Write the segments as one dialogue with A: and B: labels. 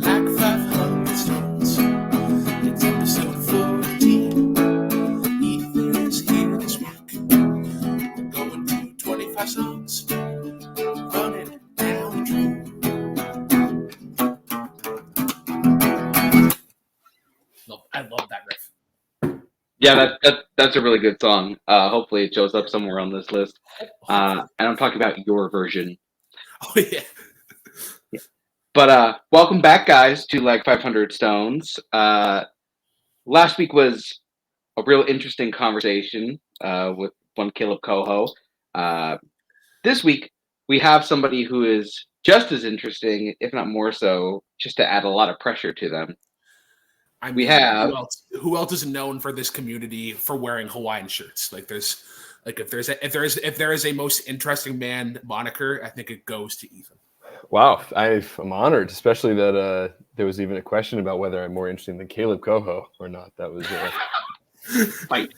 A: Like 500 stones. It's episode 14. Ethan is here this week. We're going through 25 songs. Running down the dream. I love that riff.
B: Yeah, that's a really good song. Hopefully it shows up somewhere on this list. And I'm talking about your version.
A: Oh, yeah.
B: But welcome back, guys, to Like 500 Stones. Last week was a real interesting conversation with one Caleb Coho. This week, we have somebody who is just as interesting, if not more so, just to add a lot of pressure to them.
A: I mean,
B: We have
A: who else is known for this community for wearing Hawaiian shirts? Like if there is a most interesting man moniker, I think it goes to Ethan.
C: Wow, I'm honored, especially that there was even a question about whether I'm more interesting than Caleb Coho or not. That was
B: fight.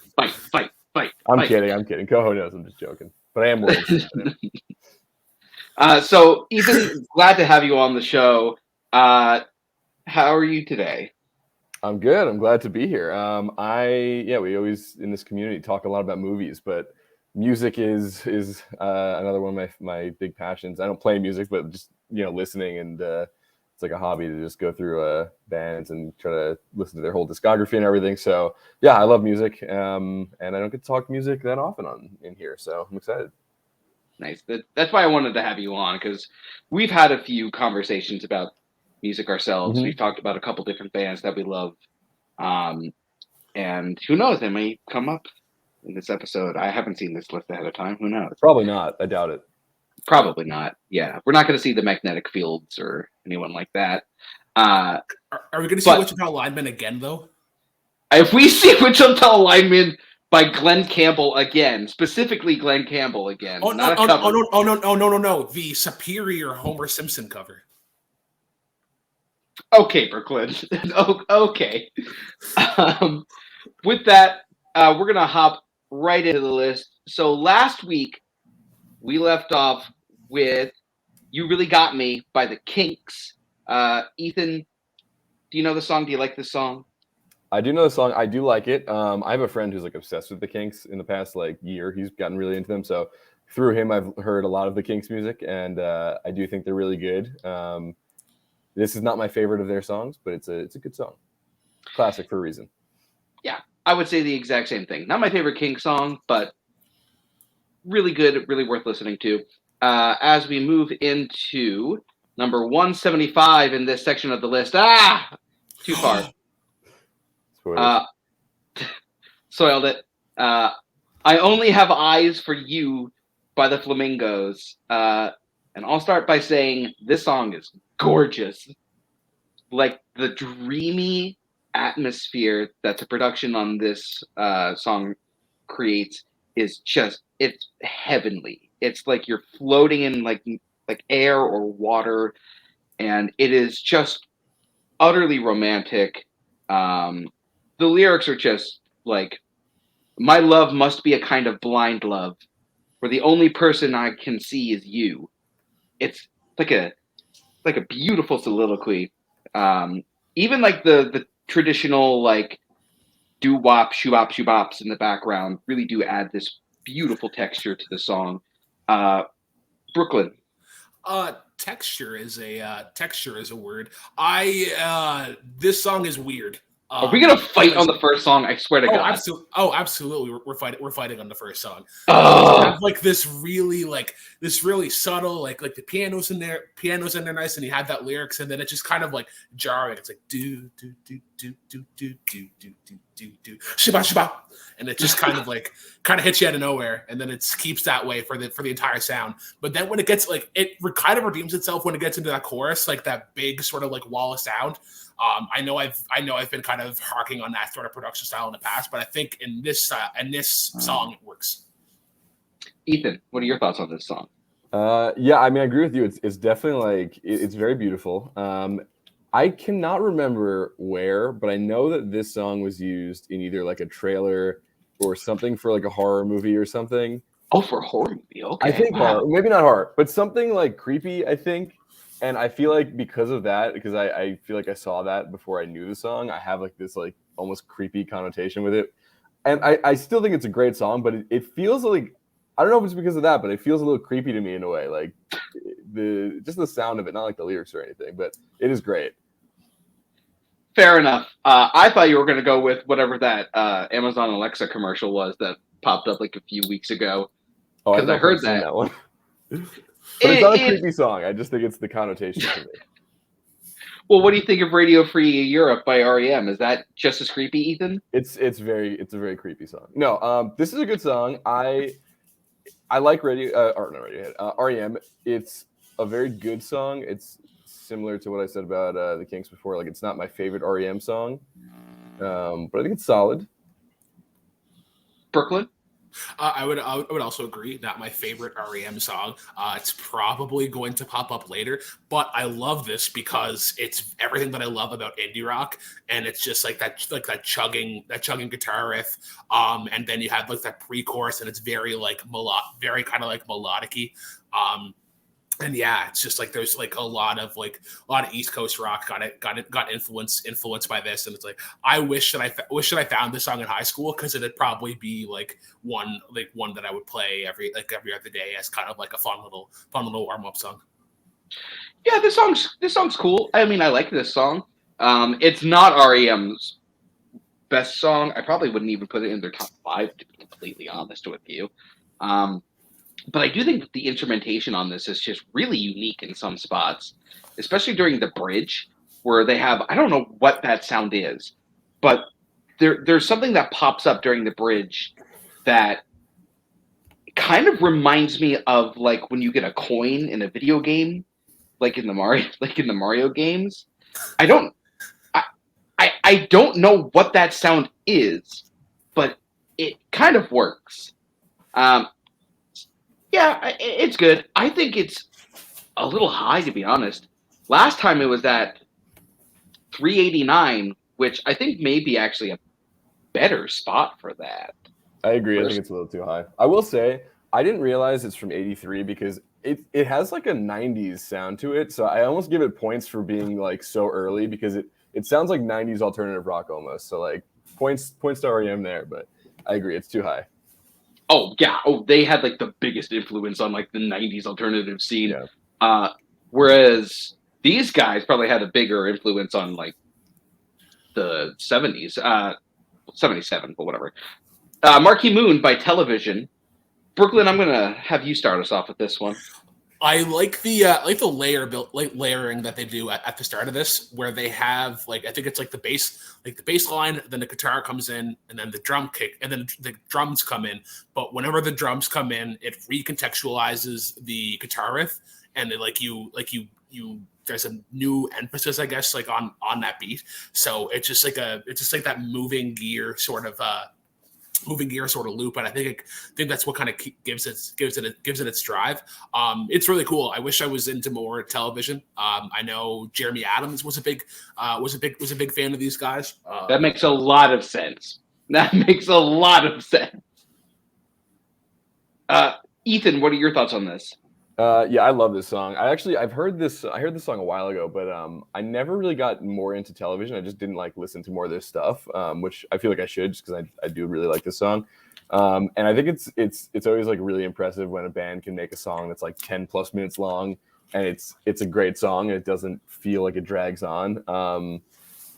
C: I'm kidding. Coho knows I'm just joking, but I am more interested than him.
B: So, Ethan, glad to have you on the show. How are you today?
C: I'm good. I'm glad to be here. We always in this community talk a lot about movies, but music is another one of my big passions. I don't play music, but just listening, and it's like a hobby to just go through bands and try to listen to their whole discography and everything. So yeah, I love music, and I don't get to talk music that often in here, so I'm excited.
B: Nice. That's why I wanted to have you on, because we've had a few conversations about music ourselves.
C: Mm-hmm.
B: We've talked about a couple different bands that we love, and who knows, they may come up in this episode. I haven't seen this list ahead of time. Who knows?
C: Probably not. I doubt it.
B: Probably not. Yeah, we're not going to see the Magnetic Fields or anyone like that.
A: Are we going to see Wichita Lineman again, though?
B: If we see Wichita Lineman by Glenn Campbell again, specifically Glenn Campbell again.
A: No! The Superior Homer Simpson cover.
B: Okay, Brooklyn. Okay. With that, we're going to hop right into the list. So last week, we left off with You Really Got Me by the Kinks. Ethan, do you know the song? Do you like this song?
C: I do know the song. I do like it. I have a friend who's like obsessed with the Kinks in the past year. He's gotten really into them. So through him, I've heard a lot of the Kinks music, and I do think they're really good. This is not my favorite of their songs, but it's a good song. Classic for a reason.
B: Yeah, I would say the exact same thing. Not my favorite Kinks song, but really good, really worth listening to. As we move into number 175 in this section of the list. Too far. Soiled it. I Only Have Eyes for You by the Flamingos. And I'll start by saying this song is gorgeous. Like the dreamy atmosphere that the production on this song creates is it's heavenly. It's like you're floating in like air or water, and it is just utterly romantic. The lyrics are just like, my love must be a kind of blind love, where the only person I can see is you. It's like a beautiful soliloquy. Even like the traditional like doo-wop, shoo-bop, shoo-bops in the background really do add this beautiful texture to the song. Brooklyn.
A: Texture is a word. This song is weird.
B: Are we gonna fight on the first song? I swear to God.
A: Absolutely. We're fighting on the first song. Have like this really subtle, like the piano's in there nice, and you have that lyrics, and then it's just kind of like jarring. It's like do do do do do do do do do do do shiba shiba, and it just kind of hits you out of nowhere, and then it keeps that way for the entire sound. But then when it gets it kind of redeems itself when it gets into that chorus, like that big sort of like wall of sound. I know I've been kind of harking on that sort of production style in the past, but I think in this song it works.
B: Ethan, what are your thoughts on this song?
C: Yeah, I mean, I agree with you. It's definitely it's very beautiful. I cannot remember where, but I know that this song was used in either like a trailer or something for like a horror movie or something.
B: Oh, for a horror movie. Okay.
C: I think
B: Wow.
C: horror, maybe not horror, but something like creepy, I think. And I feel like because of that, because I feel like I saw that before I knew the song, I have like this like almost creepy connotation with it. And I still think it's a great song, but it feels like, I don't know if it's because of that, but it feels a little creepy to me in a way. Like the sound of it, not like the lyrics or anything, but it is great.
B: Fair enough. I thought you were going to go with whatever that Amazon Alexa commercial was that popped up like a few weeks ago.
C: Oh,
B: Because I heard
C: that one. But it's not a creepy song. I just think it's the connotation for me.
B: Well, what do you think of Radio Free Europe by REM? Is that just as creepy, Ethan?
C: It's a very creepy song. No, this is a good song. I like Radiohead, REM. It's a very good song. It's similar to what I said about the Kinks before. Like, it's not my favorite REM song, but I think it's solid.
B: Brooklyn?
A: I would also agree. Not my favorite REM song. It's probably going to pop up later, but I love this because it's everything that I love about indie rock, and it's just like that chugging guitar riff. And then you have like that pre-chorus, and it's very very kind of like melodic-y. And yeah, it's just like there's like a lot of East Coast rock got influenced by this, and it's like I wish that I found this song in high school, because it'd probably be one that I would play every other day as kind of like a fun little warm up song.
B: Yeah, this song's cool. I mean, I like this song. It's not REM's best song. I probably wouldn't even put it in their top 5, to be completely honest with you. But I do think the instrumentation on this is just really unique in some spots, especially during the bridge, where they have, I don't know what that sound is, but there's something that pops up during the bridge that kind of reminds me of like when you get a coin in a video game, like in the Mario games. I don't know what that sound is, but it kind of works. Yeah, it's good. I think it's a little high, to be honest. Last time it was at 389, which I think may be actually a better spot for that.
C: I agree. I think it's a little too high. I will say, I didn't realize it's from 83 because it has like a 90s sound to it. So I almost give it points for being like so early, because it sounds like 90s alternative rock almost. So like points to REM there, but I agree. It's too high.
B: Oh, yeah. Oh, they had like the biggest influence on like the 90s alternative scene.
C: Yeah.
B: Whereas these guys probably had a bigger influence on like the 70s, 77, but whatever. Marquee Moon by Television. Brooklyn, I'm going to have you start us off with this one.
A: I like the layering that they do at the start of this, where they have I think it's the bass line, then the guitar comes in, and then the drum kick, and then the drums come in. But whenever the drums come in, it recontextualizes the guitar riff, and there's a new emphasis, I guess, on that beat. So it's just like that moving gear sort of loop, and I think that's what kind of gives it its drive. It's really cool. I wish I was into more Television. I know Jeremy Adams was a big fan of these guys.
B: That makes a lot of sense. Ethan, what are your thoughts on this?
C: Yeah, I love this song. I heard this song a while ago, but I never really got more into Television. I just didn't listen to more of their stuff, which I feel like I should, just because I do really like this song. And I think it's always really impressive when a band can make a song that's 10 plus minutes long, and it's a great song and it doesn't feel like it drags on.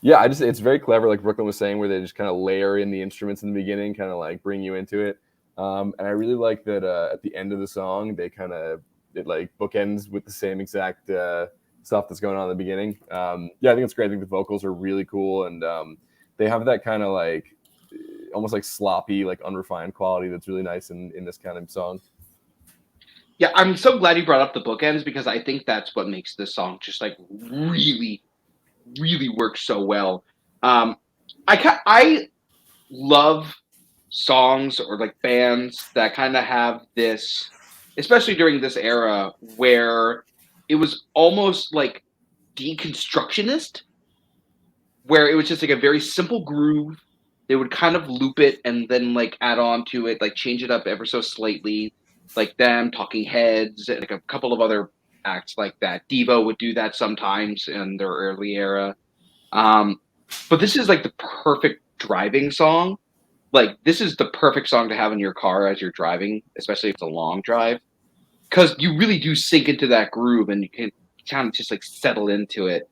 C: Yeah, it's very clever, like Brooklyn was saying, where they just kind of layer in the instruments in the beginning, kind of bring you into it. And I really like that at the end of the song, they it bookends with the same exact stuff that's going on in the beginning. Yeah, I think it's great. I think the vocals are really cool, and they have that kind of almost sloppy, unrefined quality that's really nice in this kind of song.
B: Yeah, I'm so glad you brought up the bookends, because I think that's what makes this song just really, really work so well. I love songs or bands that kind of have this, especially during this era, where it was almost deconstructionist, where it was just a very simple groove. They would kind of loop it and then add on to it, change it up ever so slightly. like them, Talking Heads, and like a couple of other acts like that. Devo would do that sometimes in their early era. But this is like the perfect driving song. Like this is the perfect song to have in your car as you're driving, especially if it's a long drive, because you really do sink into that groove and you can kind of just like settle into it.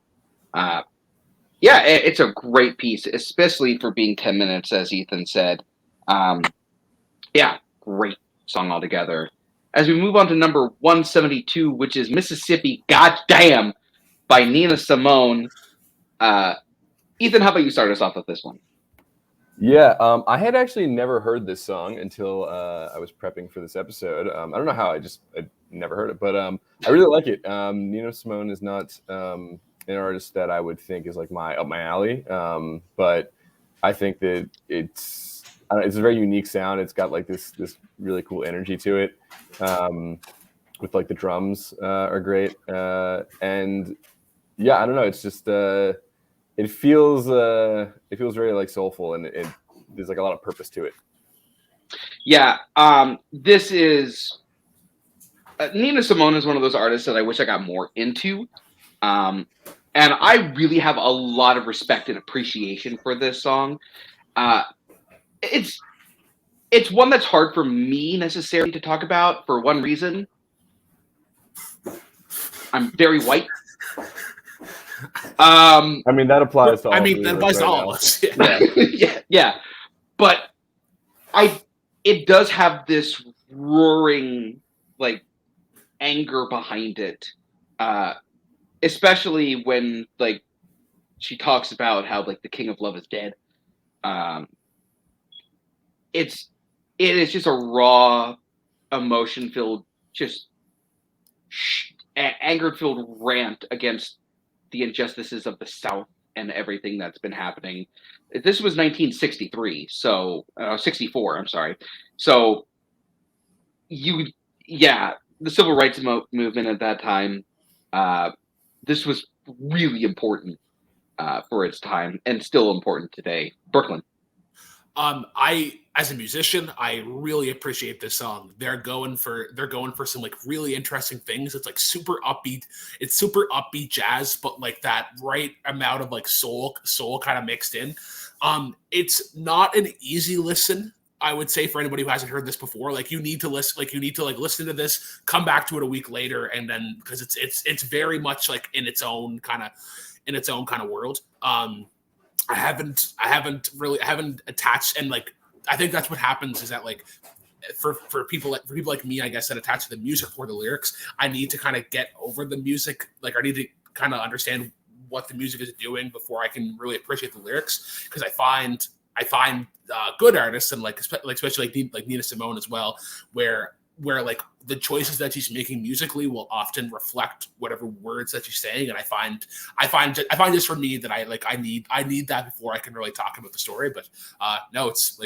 B: Yeah, it's a great piece, especially for being 10 minutes, as Ethan said. Yeah, great song altogether. As we move on to number 172, which is Mississippi Goddamn by Nina Simone. Ethan, how about you start us off with this one?
C: Yeah, I had actually never heard this song until I was prepping for this episode. I don't know how I never heard it, but I really like it. Nina Simone is not an artist that I would think is like up my alley, but I think that it's a very unique sound. It's got like this really cool energy to it, with like the drums are great, and yeah, I don't know. It's just it feels very like soulful, and there's like a lot of purpose to it.
B: Yeah, this is Nina Simone is one of those artists that I wish I got more into, and I really have a lot of respect and appreciation for this song. It's one that's hard for me necessarily to talk about for one reason. I'm very white.
C: I mean, that applies to all.
A: I mean, that applies to all of us.
B: Yeah. But it does have this roaring like anger behind it, especially when like she talks about how like the king of love is dead. It is just a raw, emotion-filled, just anger-filled rant against the injustices of the South and everything that's been happening. This was 1963, so 64. I'm sorry. So the civil rights movement at that time. This was really important for its time, and still important today. Brooklyn.
A: As a musician, I really appreciate this song. They're going for some like really interesting things. It's like super upbeat. It's super upbeat jazz, but like that right amount of like soul kind of mixed in. It's not an easy listen, I would say, for anybody who hasn't heard this before. Like you need to listen to this, come back to it a week later, and then because it's very much like in its own kind of world. I haven't attached, and like I think that's what happens is that like for people like me, I guess, that attach to the music or the lyrics, I need to kind of get over the music. Like I need to kind of understand what the music is doing before I can really appreciate the lyrics, because I find good artists, and like especially like Nina Simone as well, where like the choices that she's making musically will often reflect whatever words that she's saying. And I find just for me that I need that before I can really talk about the story. But no, it's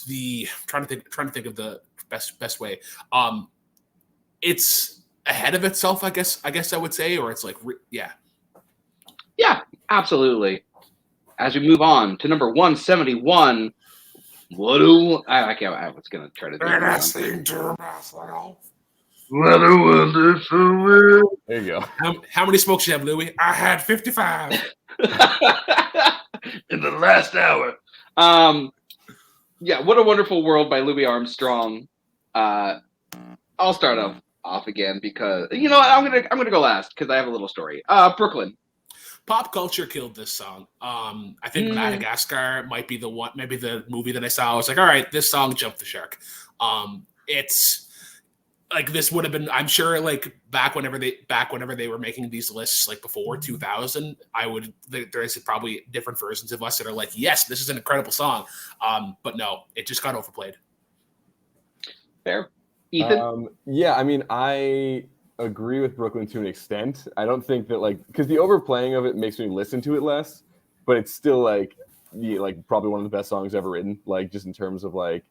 A: the trying to think of the best way. It's ahead of itself, I guess I would say, or it's like yeah,
B: absolutely. As we move on to number 171. What I can't. I was gonna try to do
C: What a wonderful world. There you go.
A: How many smokes you have, Louis? I had 55
B: in the last hour. Yeah, What a Wonderful World by Louis Armstrong. I'll start off again because you know what, I'm gonna go last because I have a little story. Brooklyn.
A: Pop culture killed this song. I think Madagascar might be the one, maybe the movie that I saw. I was like, all right, this song jumped the shark. It's like this would have been, I'm sure, like back whenever they were making these lists, like before 2000, there's probably different versions of us that are like, yes, this is an incredible song. But no, it just got overplayed.
B: Fair. Ethan?
C: Yeah, I mean, I agree with Brooklyn to an extent. I don't think that because the overplaying of it makes me listen to it less, but it's still like probably one of the best songs ever written. Like just in terms of like,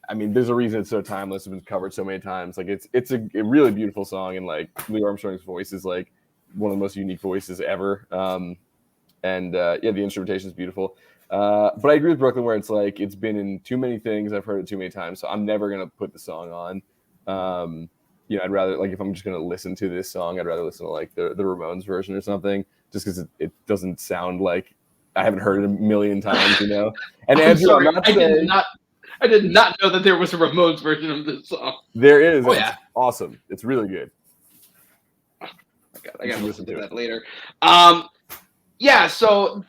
C: I mean, there's a reason it's so timeless. It's been covered so many times. Like it's a really beautiful song, and like Louis Armstrong's voice is like one of the most unique voices ever. And yeah, the instrumentation is beautiful. But I agree with Brooklyn where it's like it's been in too many things. I've heard it too many times, so I'm never gonna put the song on. I'd rather like if I'm just gonna listen to this song, I'd rather listen to like the Ramones version or something, just because it doesn't sound like I haven't heard it a million times, And Andrew, I'm not saying
B: I did not know that there was a Ramones version of this song.
C: There is.
A: Oh,
C: It's
A: yeah.
C: awesome. It's really good.
B: I gotta listen to that later. Yeah, so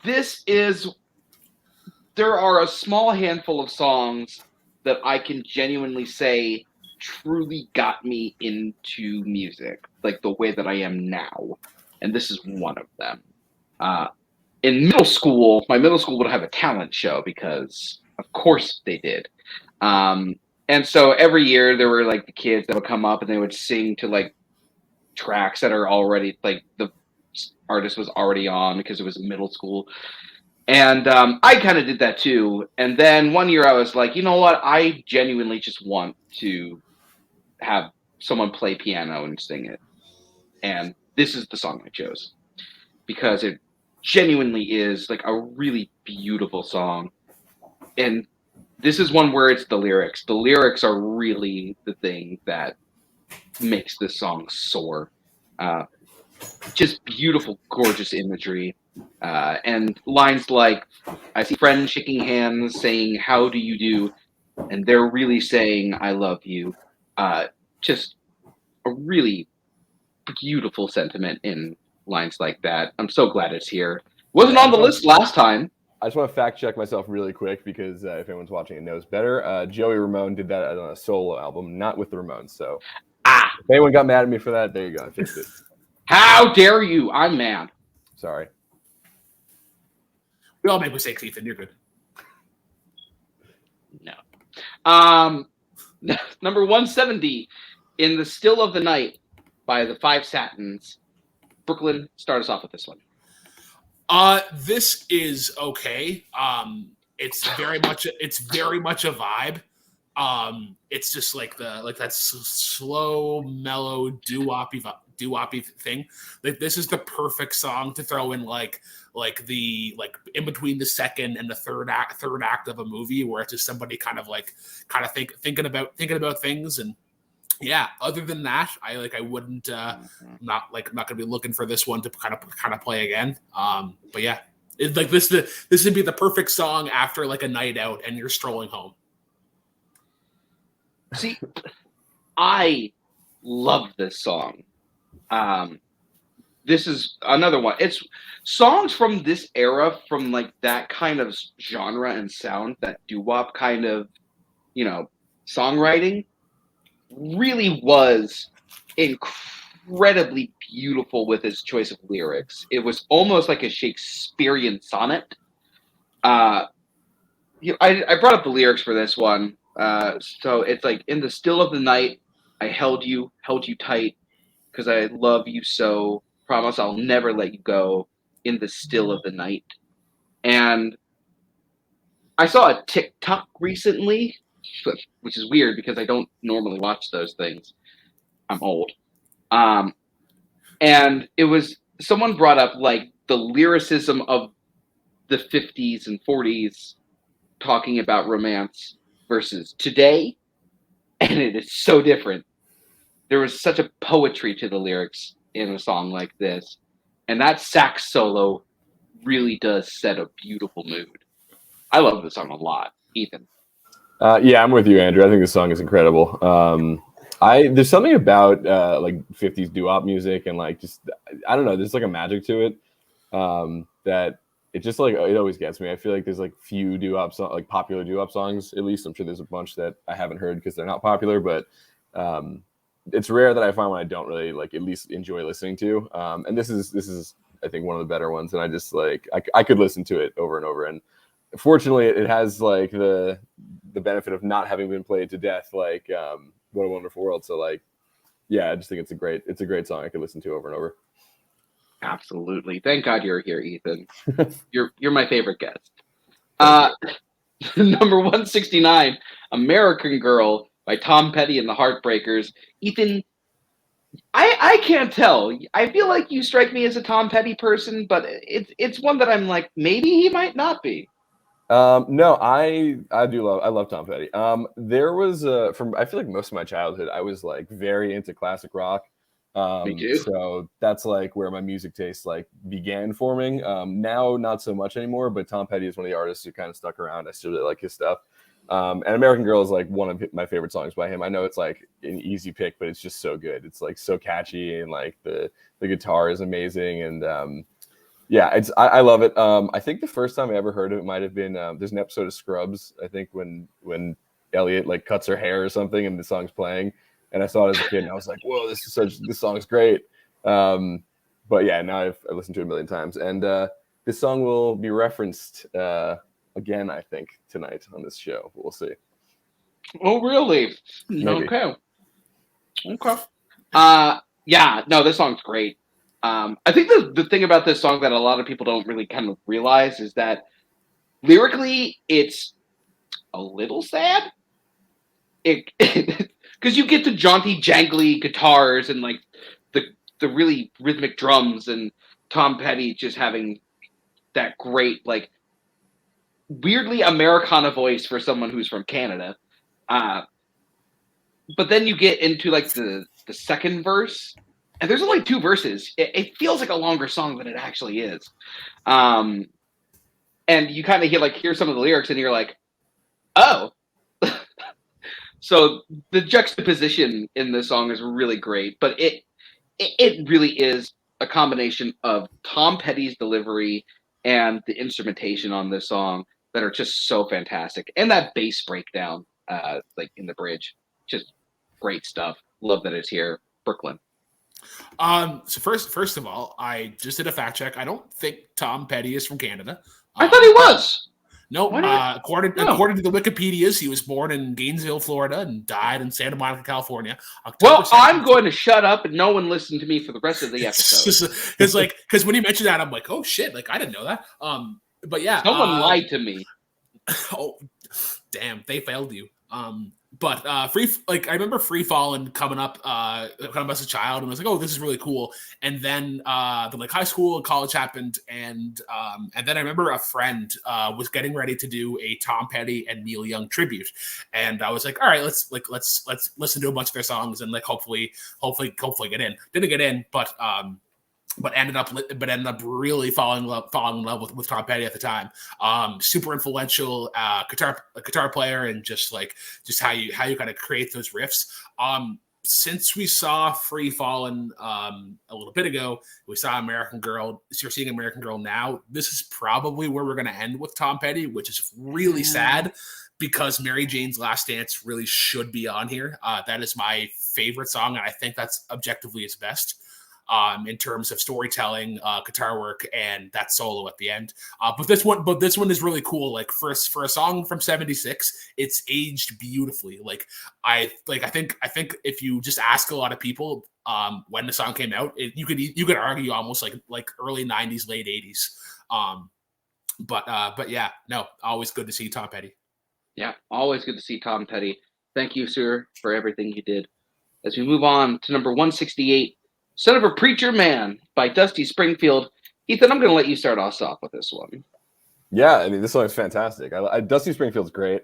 B: there are a small handful of songs that I can genuinely say truly got me into music, like the way that I am now. And this is one of them. In middle school, my middle school would have a talent show because, of course, they did. And so every year there were like the kids that would come up and they would sing to like tracks that are already like the artist was already on because it was middle school. And I kind of did that too. And then one year I was like, you know what? I genuinely just want to have someone play piano and sing it. And this is the song I chose because it genuinely is like a really beautiful song. And this is one where it's the lyrics. The lyrics are really the thing that makes this song soar. Just beautiful, gorgeous imagery. And lines like, I see friends shaking hands saying, how do you do? And they're really saying, I love you. Just a really beautiful sentiment in lines like that. I'm so glad it's here. Wasn't on the list last time.
C: I just want to fact check myself really quick because if anyone's watching and knows better, Joey Ramone did that on a solo album, not with the Ramones. So if anyone got mad at me for that, there you go. I fixed it.
B: How dare you? I'm mad.
C: Sorry.
A: We all make mistakes, Ethan. You're good.
B: No. Number 170, In the Still of the Night by the Five Satins. Brooklyn, start us off with this one.
A: This is okay. It's very much a vibe. It's just like that slow, mellow doo-woppy thing. Like this is the perfect song to throw in like in between the second and the third act of a movie where it's just somebody kind of thinking about things. And yeah, other than that, I wouldn't not gonna be looking for this one to kind of play again. But yeah, it's like this would be the perfect song after like a night out and you're strolling home.
B: See, I love this song. This is another one. It's songs from this era, from like that kind of genre and sound, that doo-wop kind of, songwriting, really was incredibly beautiful with his choice of lyrics. It was almost like a Shakespearean sonnet. I brought up the lyrics for this one. So it's like, in the still of the night, I held you tight because I love you so. Promise I'll never let you go in the still of the night. And I saw a TikTok recently, which is weird because I don't normally watch those things. I'm old. And it was, someone brought up like the lyricism of the 50s and 40s talking about romance versus today, and it is so different. There was such a poetry to the lyrics in a song like this, and that sax solo really does set a beautiful mood. I love this song a lot. Ethan.
C: Yeah, I'm with you, Andrew. I think this song is incredible. There's something about like 50s doo-wop music and like just, I don't know, there's like a magic to it that it just like, it always gets me. I feel like there's like few doo-wop songs, like popular doo-wop songs, at least. I'm sure there's a bunch that I haven't heard because they're not popular, but it's rare that I find one I don't really like at least enjoy listening to. And this is I think one of the better ones. And I just like, I could listen to it over and over. And fortunately it has like the benefit of not having been played to death, like What a Wonderful World. So like, yeah, I just think it's a great song I could listen to over and over.
B: Absolutely. Thank God you're here, Ethan. You're my favorite guest. Number 169, American Girl by Tom Petty and the Heartbreakers. Ethan, I can't tell. I feel like you strike me as a Tom Petty person, but it's one that I'm like, maybe he might not be.
C: No, I love Tom Petty. There was from I feel like most of my childhood I was like very into classic rock.
B: Me too.
C: So that's like where my music taste like began forming. Now not so much anymore, but Tom Petty is one of the artists who kind of stuck around. I still really like his stuff. And American Girl is like one of my favorite songs by him. I know it's like an easy pick, but it's just so good. It's like so catchy and like the guitar is amazing and yeah, I love it. I think the first time I ever heard of it might have been there's an episode of Scrubs. I think when Elliot like cuts her hair or something, and the song's playing, and I saw it as a kid, and I was like, "Whoa, this song's great." But yeah, now I've listened to it a million times, and this song will be referenced again, I think, tonight on this show. We'll see.
B: Oh, really?
C: Maybe.
B: Okay. Yeah, no, this song's great. I think the thing about this song that a lot of people don't really kind of realize is that lyrically it's a little sad. It because you get the jaunty, jangly guitars and like the really rhythmic drums and Tom Petty just having that great like weirdly Americana voice for someone who's from Canada. But then you get into like the second verse, and there's only two verses. It feels like a longer song than it actually is. And you kind of hear some of the lyrics, and you're like, oh. So the juxtaposition in this song is really great, but it really is a combination of Tom Petty's delivery and the instrumentation on this song that are just so fantastic, and that bass breakdown, like in the bridge, just great stuff. Love that it's here, Brooklyn.
A: So first of all, I just did a fact check. I don't think Tom Petty is from Canada.
B: I thought he was.
A: No, according to the Wikipedias, he was born in Gainesville, Florida, and died in Santa Monica, California.
B: Well, I'm going to shut up and no one listen to me for the rest of the episode.
A: Because when you mentioned that, I'm like, oh shit, like I didn't know that. But yeah,
B: someone lied to me.
A: Oh, damn, they failed you. But I remember Free Fallin' coming up as a child, and I was like, oh, this is really cool. And then the like high school and college happened, and then I remember a friend was getting ready to do a Tom Petty and Neil Young tribute, and I was like, all right, let's listen to a bunch of their songs and like hopefully get in. Didn't get in, but ended up really falling in love with Tom Petty at the time. Super influential guitar player, and just how you kind of create those riffs. Since we saw Free Fallin' a little bit ago, we saw American Girl. So you're seeing American Girl now. This is probably where we're going to end with Tom Petty, which is really sad because Mary Jane's Last Dance really should be on here. That is my favorite song, and I think that's objectively its best. In terms of storytelling, guitar work, and that solo at the end. But this one is really cool. Like for a song from '76, it's aged beautifully. I think if you just ask a lot of people when the song came out, you could argue almost like early '90s, late '80s. But yeah, no, always good to see Tom Petty.
B: Yeah, always good to see Tom Petty. Thank you, sir, for everything you did. As we move on to number 168. Son of a Preacher Man by Dusty Springfield. Ethan, I'm going to let you start us off with this one.
C: Yeah, I mean, this song is fantastic. Dusty Springfield's great.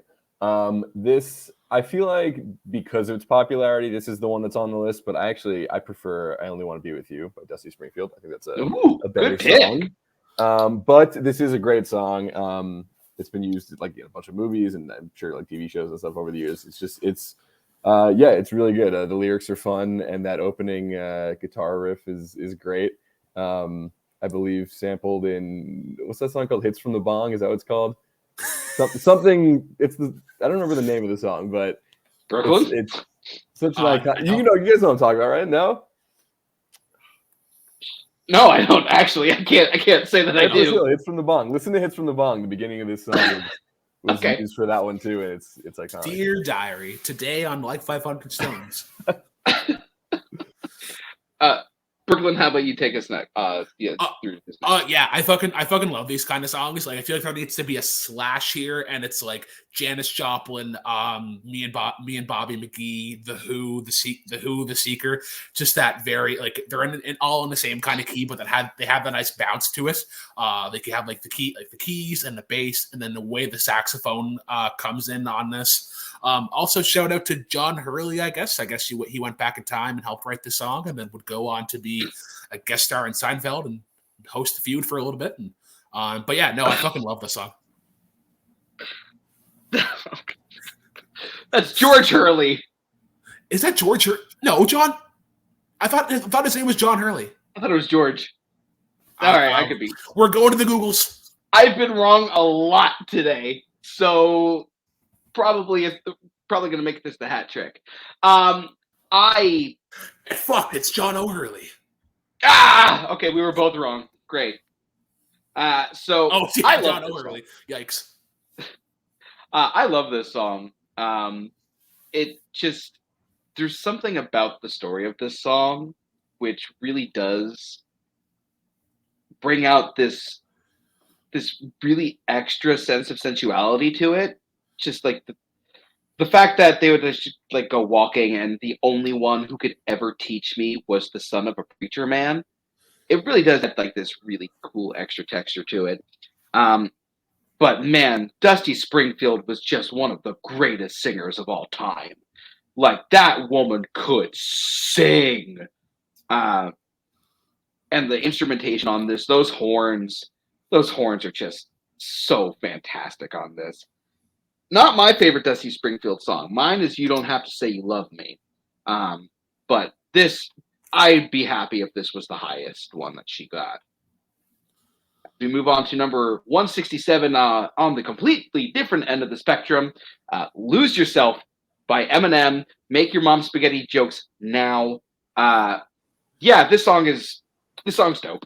C: This, I feel like because of its popularity, this is the one that's on the list, but I prefer I Only Want to Be With You by Dusty Springfield. I think that's a better song. But this is a great song. It's been used like in a bunch of movies and I'm sure like TV shows and stuff over the years. It's really good. The lyrics are fun, and that opening guitar riff is great. I believe sampled in what's that song called? Hits from the Bong. Is that what it's called? Something. I don't remember the name of the song, but
B: Brooklyn.
C: It's such an icon. You guys know what I'm talking about, right? No,
B: I don't actually. I can't say that I do.
C: Hits from the Bong. Listen to Hits from the Bong. The beginning of this song. Was used for that one too, and it's iconic.
A: Dear Diary, today on Like 500 Stones.
B: Brooklyn, how about you take us next? Through this next.
A: Yeah, I fucking love these kind of songs. Like, I feel like there needs to be a slash here, and it's like Janis Joplin, me and Bobby McGee, the Who, the Seeker. Just that very like they're all in the same kind of key, but they have a nice bounce to it. They can have like the keys and the bass, and then the way the saxophone comes in on this. Also, shout out to John Hurley. I guess he went back in time and helped write the song, and then would go on to be a guest star in Seinfeld and host the Feud for a little bit. And but yeah, no, I fucking love this song.
B: That's George Hurley.
A: Is that George? No, John. I thought his name was John Hurley.
B: I thought it was George. All right, I could be.
A: We're going to the Googles.
B: I've been wrong a lot today, so probably going to make this the hat trick.
A: It's John O'Hurley.
B: Okay, we were both wrong. Great. I love
A: John O'Hurley. Yikes.
B: I love this song. It just, there's something about the story of this song which really does bring out this really extra sense of sensuality to it. Just like the fact that they would just like go walking and the only one who could ever teach me was the son of a preacher man. It really does have like this really cool extra texture to it. But man, Dusty Springfield was just one of the greatest singers of all time. Like, that woman could sing. And the instrumentation on this, those horns are just so fantastic on this. Not my favorite Dusty Springfield song. Mine is You Don't Have to Say You Love Me. But this, I'd be happy if this was the highest one that she got. We move on to number 167 on the completely different end of the spectrum. Lose Yourself by Eminem. Make your mom spaghetti jokes now. This song's dope.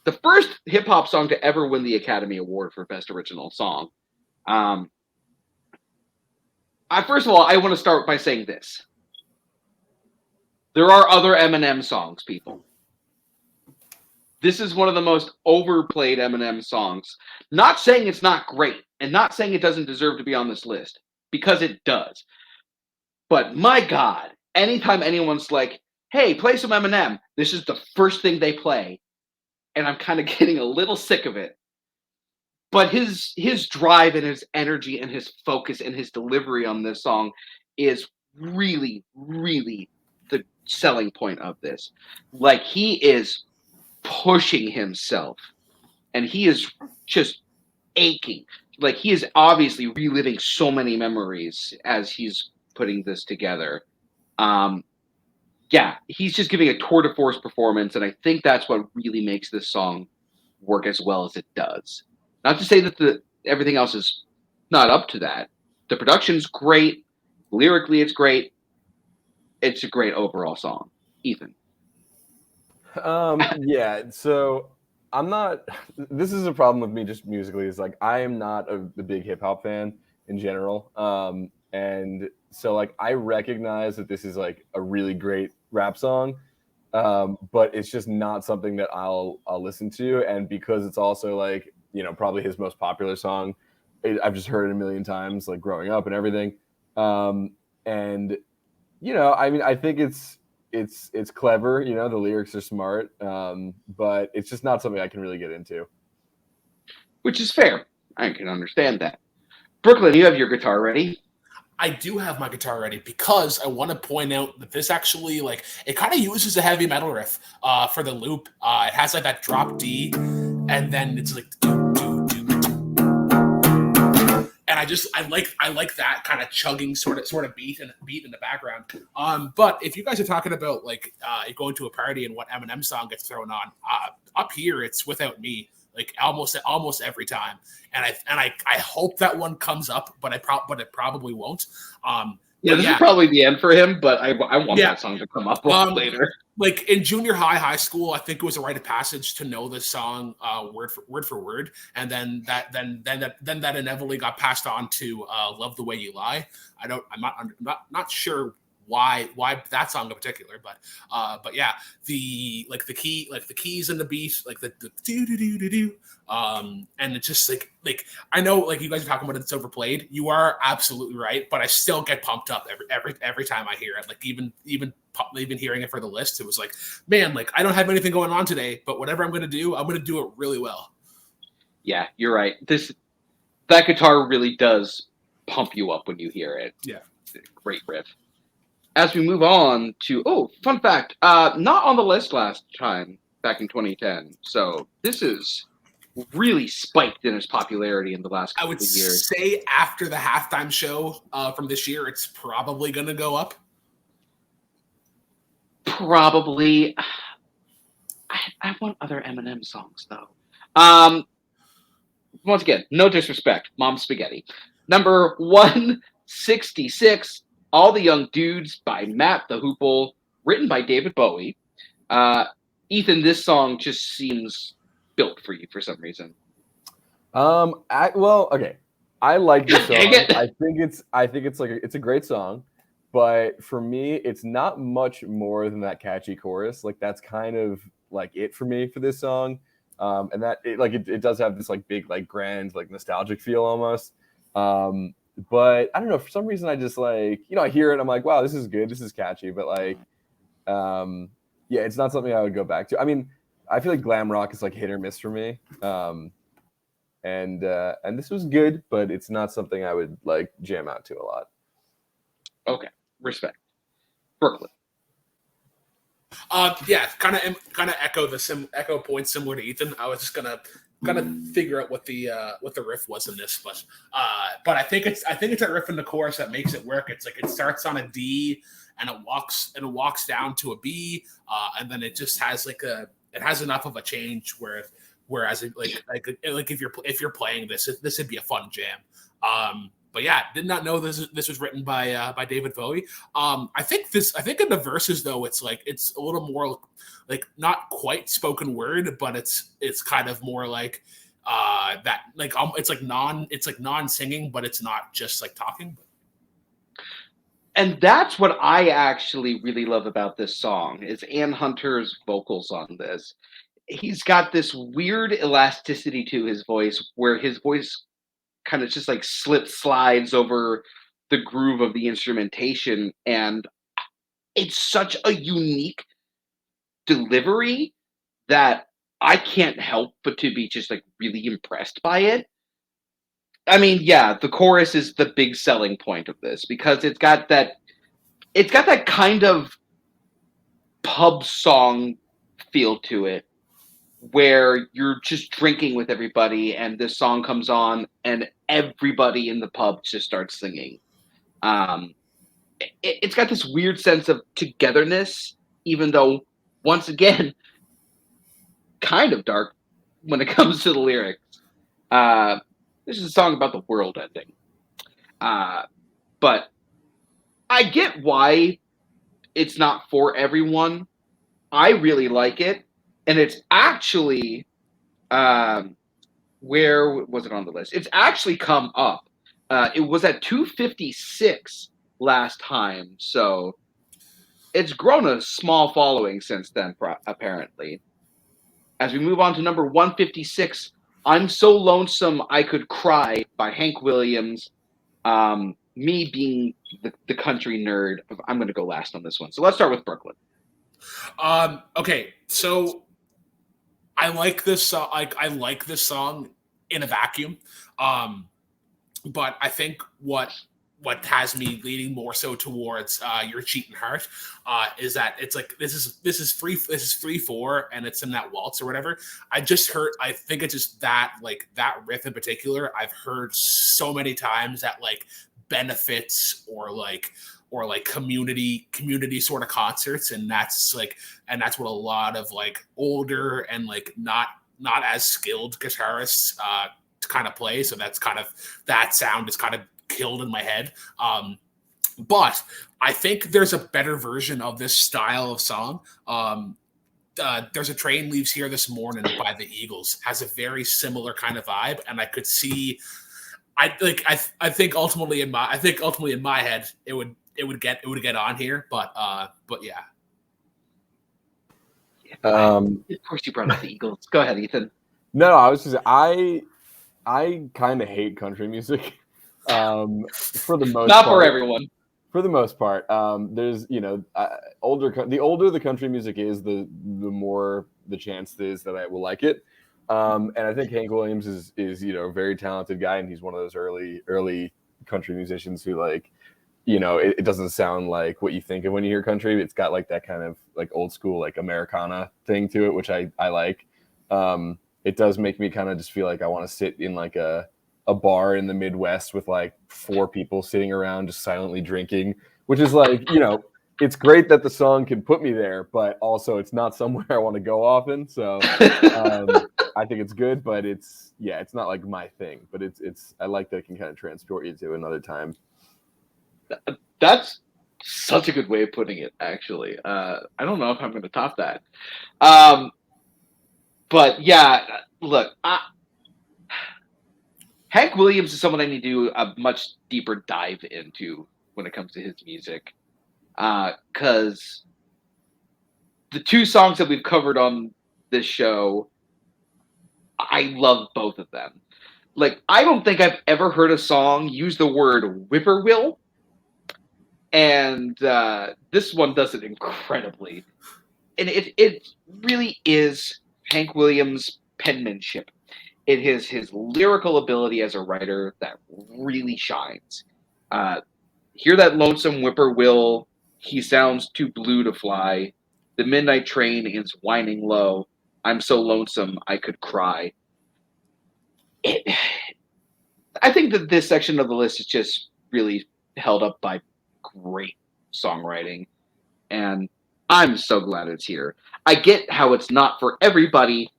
B: The first hip hop song to ever win the Academy Award for Best Original Song. First of all, I want to start by saying this. There are other Eminem songs, people. This is one of the most overplayed Eminem songs. Not saying it's not great, and not saying it doesn't deserve to be on this list, because it does. But my God, anytime anyone's like, hey, play some Eminem, this is the first thing they play. And I'm kind of getting a little sick of it. But his drive and his energy and his focus and his delivery on this song is really, really the selling point of this. Like, he is pushing himself and he is just aching. Like, he is obviously reliving so many memories as he's putting this together. He's just giving a tour de force performance, and I think that's what really makes this song work as well as it does. Not to say that everything else is not up to that. The production's great. Lyrically, it's great. It's a great overall song. Ethan.
C: So I'm not. This is a problem with me just musically. Is like I am not the big hip hop fan in general. And so like I recognize that this is like a really great rap song, but it's just not something that I'll listen to. And because it's also like, you know, probably his most popular song, I've just heard it a million times, like growing up and everything. And you know, I mean, I think it's clever. You know, the lyrics are smart, but it's just not something I can really get into.
B: Which is fair. I can understand that. Brooklyn, you have your guitar ready?
A: I do have my guitar ready because I want to point out that this actually, like, it kind of uses a heavy metal riff for the loop. It has like that drop D, and then it's like, and I like that kind of chugging sort of beat in the background. But if you guys are talking about like going to a party and what Eminem song gets thrown on, up here it's Without Me. Like almost every time, and I hope that one comes up, but it probably won't.
B: This is probably the end for him, but I want that song to come up later.
A: Like in junior high school, I think it was a rite of passage to know this song word for word, and then that inevitably got passed on to Love the Way You Lie. I'm not sure why that song in particular. But yeah, the keys and the beat, like the do do do do do. And it's just like I know like you guys are talking about it's overplayed. You are absolutely right, but I still get pumped up every time I hear it. Like even hearing it for the list, it was like, man, like I don't have anything going on today, but whatever I'm gonna do it really well.
B: Yeah, you're right. That guitar really does pump you up when you hear it.
A: Yeah.
B: Great riff. As we move on to, fun fact, not on the list last time back in 2010. So this is really spiked in its popularity in the last couple of years.
A: I would say after the halftime show from this year, it's probably going to go up.
B: Probably. I want other Eminem songs, though. Once again, no disrespect. Mom Spaghetti. Number 166, All the Young Dudes by Matt the Hoople, written by David Bowie. Ethan, this song just seems built for you for some reason.
C: Okay. I like this song.
B: Dang it.
C: I think it's like it's a great song, but for me, it's not much more than that catchy chorus. Like that's kind of like it for me for this song. And that it does have this like big, like grand, like nostalgic feel almost. But I don't know, for some reason I just like, I hear it, I'm like, wow, this is good, this is catchy, but like yeah, it's not something I would go back to. I mean, I feel like glam rock is like hit or miss for me. And this was good, but it's not something I would like jam out to a lot.
B: Okay, respect. Brooklyn.
A: Yeah, kind of echo points similar to Ethan. I was just gonna figure out what the riff was in this, but I think it's that riff in the chorus that makes it work. It's like it starts on a D and it walks down to a B, and then it just has it has enough of a change whereas if you're playing this would be a fun jam. But yeah, did not know this was written by David Bowie. I think in the verses though, it's a little more like not quite spoken word, but it's kind of more like that it's like non singing, but it's not just like talking.
B: And that's what I actually really love about this song is Ann Hunter's vocals on this. He's got this weird elasticity to his voice where his voice kind of just like slides over the groove of the instrumentation, and it's such a unique delivery that I can't help but to be just like really impressed by it. I mean, yeah, the chorus is the big selling point of this because it's got that kind of pub song feel to it where you're just drinking with everybody and this song comes on and everybody in the pub just starts singing. It's got this weird sense of togetherness, even though, once again, kind of dark when it comes to the lyrics. This is a song about the world ending. But I get why it's not for everyone. I really like it. And it's actually, where was it on the list? It's actually come up. It was at 256 last time. So it's grown a small following since then, apparently. As we move on to number 156, I'm So Lonesome I Could Cry by Hank Williams. Me being the country nerd, I'm going to go last on this one. So let's start with Brooklyn.
A: Okay, so I like this song. I like this song in a vacuum, but I think what has me leaning more so towards Your Cheating Heart is that it's like this is 3/4 and it's in that waltz or whatever. I think it's just that that riff in particular I've heard so many times at like benefits or community sort of concerts, and that's what a lot of like older and like not as skilled guitarists kind of play. So that sound is kind of killed in my head. But I think there's a better version of this style of song. There's a Train Leaves Here This Morning by the Eagles, has a very similar kind of vibe, and I could see. I think ultimately in my head it would would get on here, but yeah.
B: Of course, you brought up the Eagles. Go ahead, Ethan.
C: No, I was just I kind of hate country music. For the most
B: Not
C: part.
B: for everyone.
C: For the most part, there's the older the country music is, the more the chance is that I will like it. And I think Hank Williams is a very talented guy, and he's one of those early country musicians who it doesn't sound like what you think of when you hear country. It's got like that kind of like old school like Americana thing to it, which I like. It does make me kind of just feel like I want to sit in like a bar in the Midwest with like 4 people sitting around just silently drinking, which is like, it's great that the song can put me there, but also it's not somewhere I want to go often. So I think it's good, but it's not like my thing, but it's I like that it can kind of transport you to another time.
B: That's such a good way of putting it, actually. I don't know if I'm going to top that. But yeah, look, Hank Williams is someone I need to do a much deeper dive into when it comes to his music. Because the 2 songs that we've covered on this show, I love both of them. Like, I don't think I've ever heard a song use the word whippoorwill. And this one does it incredibly. And it really is Hank Williams' penmanship. It is his lyrical ability as a writer that really shines. Hear that lonesome whippoorwill. He sounds too blue to fly. The midnight train is whining low. I'm so lonesome I could cry. I think that this section of the list is just really held up by great songwriting. And I'm so glad it's here. I get how it's not for everybody,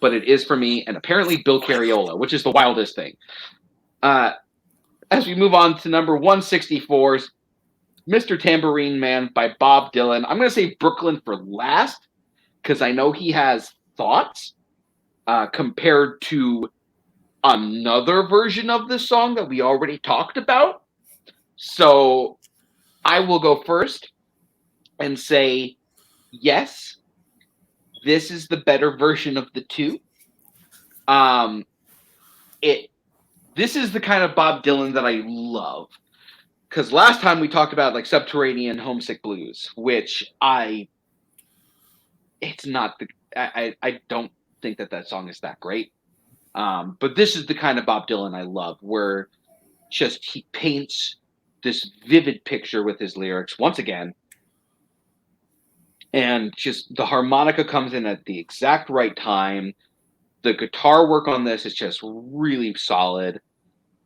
B: but it is for me, and apparently Bill Cariola, which is the wildest thing. As we move on to number 164, Mr. Tambourine Man by Bob Dylan. I'm going to say Brooklyn for last, because I know he has thoughts compared to another version of this song that we already talked about. So I will go first and say, yes, this is the better version of the 2. This is the kind of Bob Dylan that I love. Because last time we talked about like Subterranean Homesick Blues, which I don't think that song is that great. But this is the kind of Bob Dylan I love, where just he paints this vivid picture with his lyrics once again. And just the harmonica comes in at the exact right time. The guitar work on this is just really solid.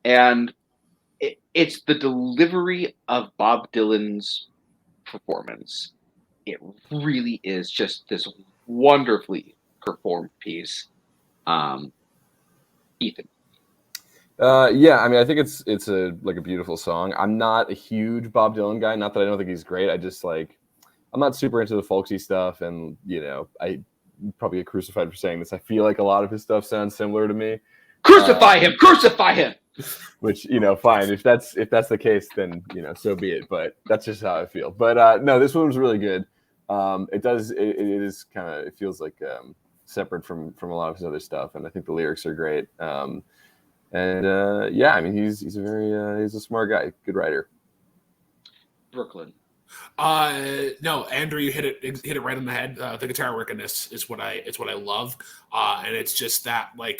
B: And it's the delivery of Bob Dylan's performance. It really is just this wonderfully performed piece. Ethan.
C: Yeah, I mean, I think it's a beautiful song. I'm not a huge Bob Dylan guy. Not that I don't think he's great. I just I'm not super into the folksy stuff, and I probably get crucified for saying this. I feel like a lot of his stuff sounds similar to me.
B: Crucify him! Crucify him!
C: Which fine. If that's the case, then so be it. But that's just how I feel. But no, this one was really good. It feels like separate from a lot of his other stuff, and I think the lyrics are great. Yeah, I mean, he's a smart guy, good writer.
B: Brooklyn.
A: No, Andrew, you hit it right on the head. The guitar work in this is what I love, and it's just that we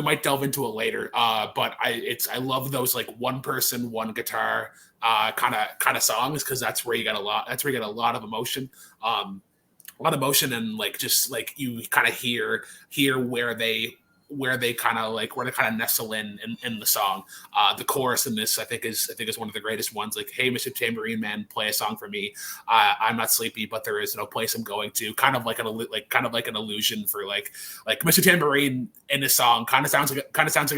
A: might delve into it later. But I love those one person, one guitar kind of songs, because that's where you get a lot of emotion. A lot of emotion, and you kind of hear where they kind of nestle in the song. The chorus in this I think is one of the greatest ones. Hey, Mr. Tambourine Man, play a song for me. I'm not sleepy, but there is no place I'm going to. Kind of like an illusion for Mr. Tambourine in this song kind of sounds like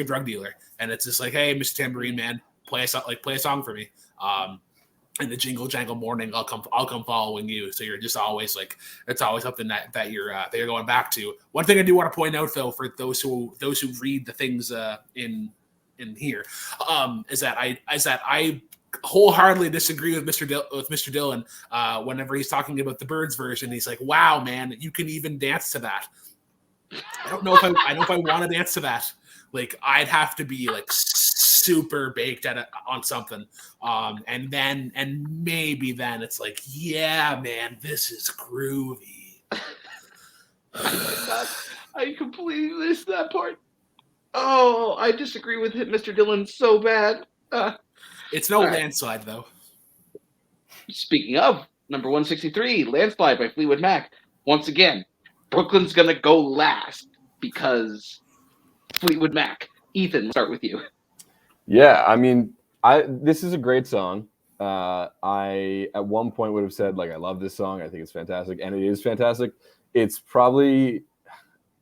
A: a drug dealer, and it's just hey, Mr. Tambourine Man, play a song for me. In the jingle jangle morning, I'll come following you. So you're just always it's always something that you're going back to. One thing I do want to point out, though, for those who read the things in in here, is that I wholeheartedly disagree with Mr. Dillon whenever he's talking about the Birds version. He's like, "Wow, man, you can even dance to that." I don't know if I want to dance to that. Like, I'd have to be like super baked at it on something, and maybe then it's like, yeah, man, this is groovy.
B: I completely missed that part. Oh, I disagree with Mr. Dillon so bad.
A: It's no landslide, though.
B: Speaking of, number 163, Landslide by Fleetwood Mac. Once again, Brooklyn's going to go last because Fleetwood Mac. Ethan, let's start with you.
C: Yeah, I mean, this is a great song. I at one point would have said, like, I love this song. I think it's fantastic, and it is fantastic. It's probably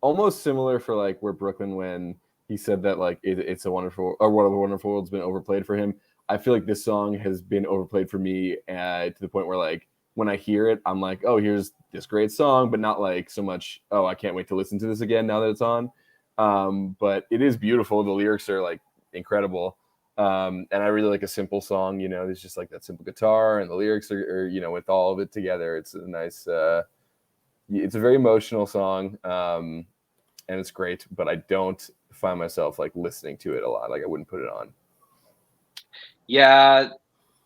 C: almost similar for like where Brooklyn, when he said that like it's a wonderful, or What a Wonderful World's been overplayed for him. I feel like this song has been overplayed for me to the point where like when I hear it, I'm like, oh, here's this great song, but not like so much, oh, I can't wait to listen to this again now that it's on. But it is beautiful. The lyrics are like incredible. And I really like a simple song, you know, there's just like that simple guitar and the lyrics are you know, with all of it together. It's a nice, it's a very emotional song. And it's great, but I don't find myself like listening to it a lot. Like I wouldn't put it on.
B: Yeah,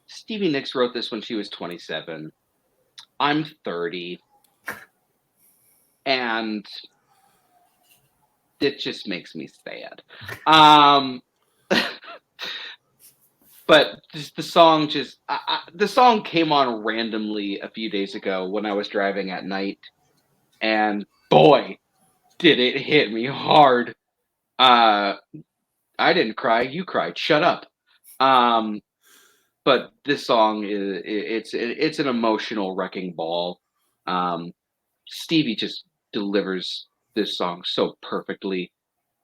B: Stevie Nicks wrote this when she was 27. I'm 30. And it just makes me sad. But just the song the song came on randomly a few days ago when I was driving at night. And boy, did it hit me hard. I didn't cry. You cried. Shut up. But this song it's an emotional wrecking ball. Stevie just delivers this song so perfectly.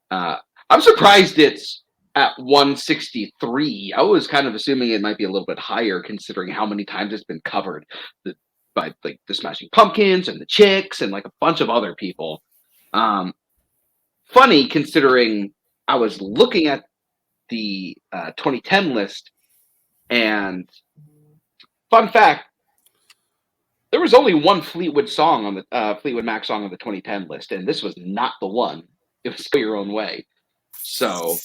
B: I'm surprised it's at 163. I was kind of assuming it might be a little bit higher, considering how many times it's been covered by like the Smashing Pumpkins and the Chicks and like a bunch of other people. Funny considering I was looking at the 2010 list, and fun fact, there was only one Fleetwood song on the Fleetwood Mac song on the 2010 list, and this was not the one. It was Go Your Own Way. So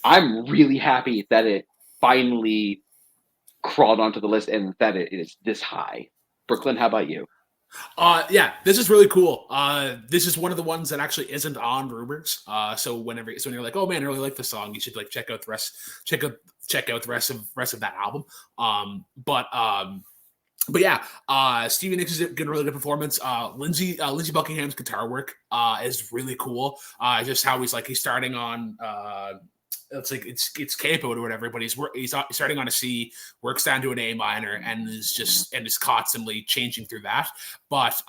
B: I'm really happy that it finally crawled onto the list and that it is this high. Brooklyn, how about you?
A: Yeah, this is really cool. This is one of the ones that actually isn't on Rumors. So when you're like, oh man, I really like the song, you should like check out the rest the rest of that album. But yeah, Stevie Nicks is a really good performance. Lindsey Buckingham's guitar work is really cool. Just how he's starting on it's like it's capo or whatever, but he's starting on a C, works down to an A minor, and is constantly changing through that. But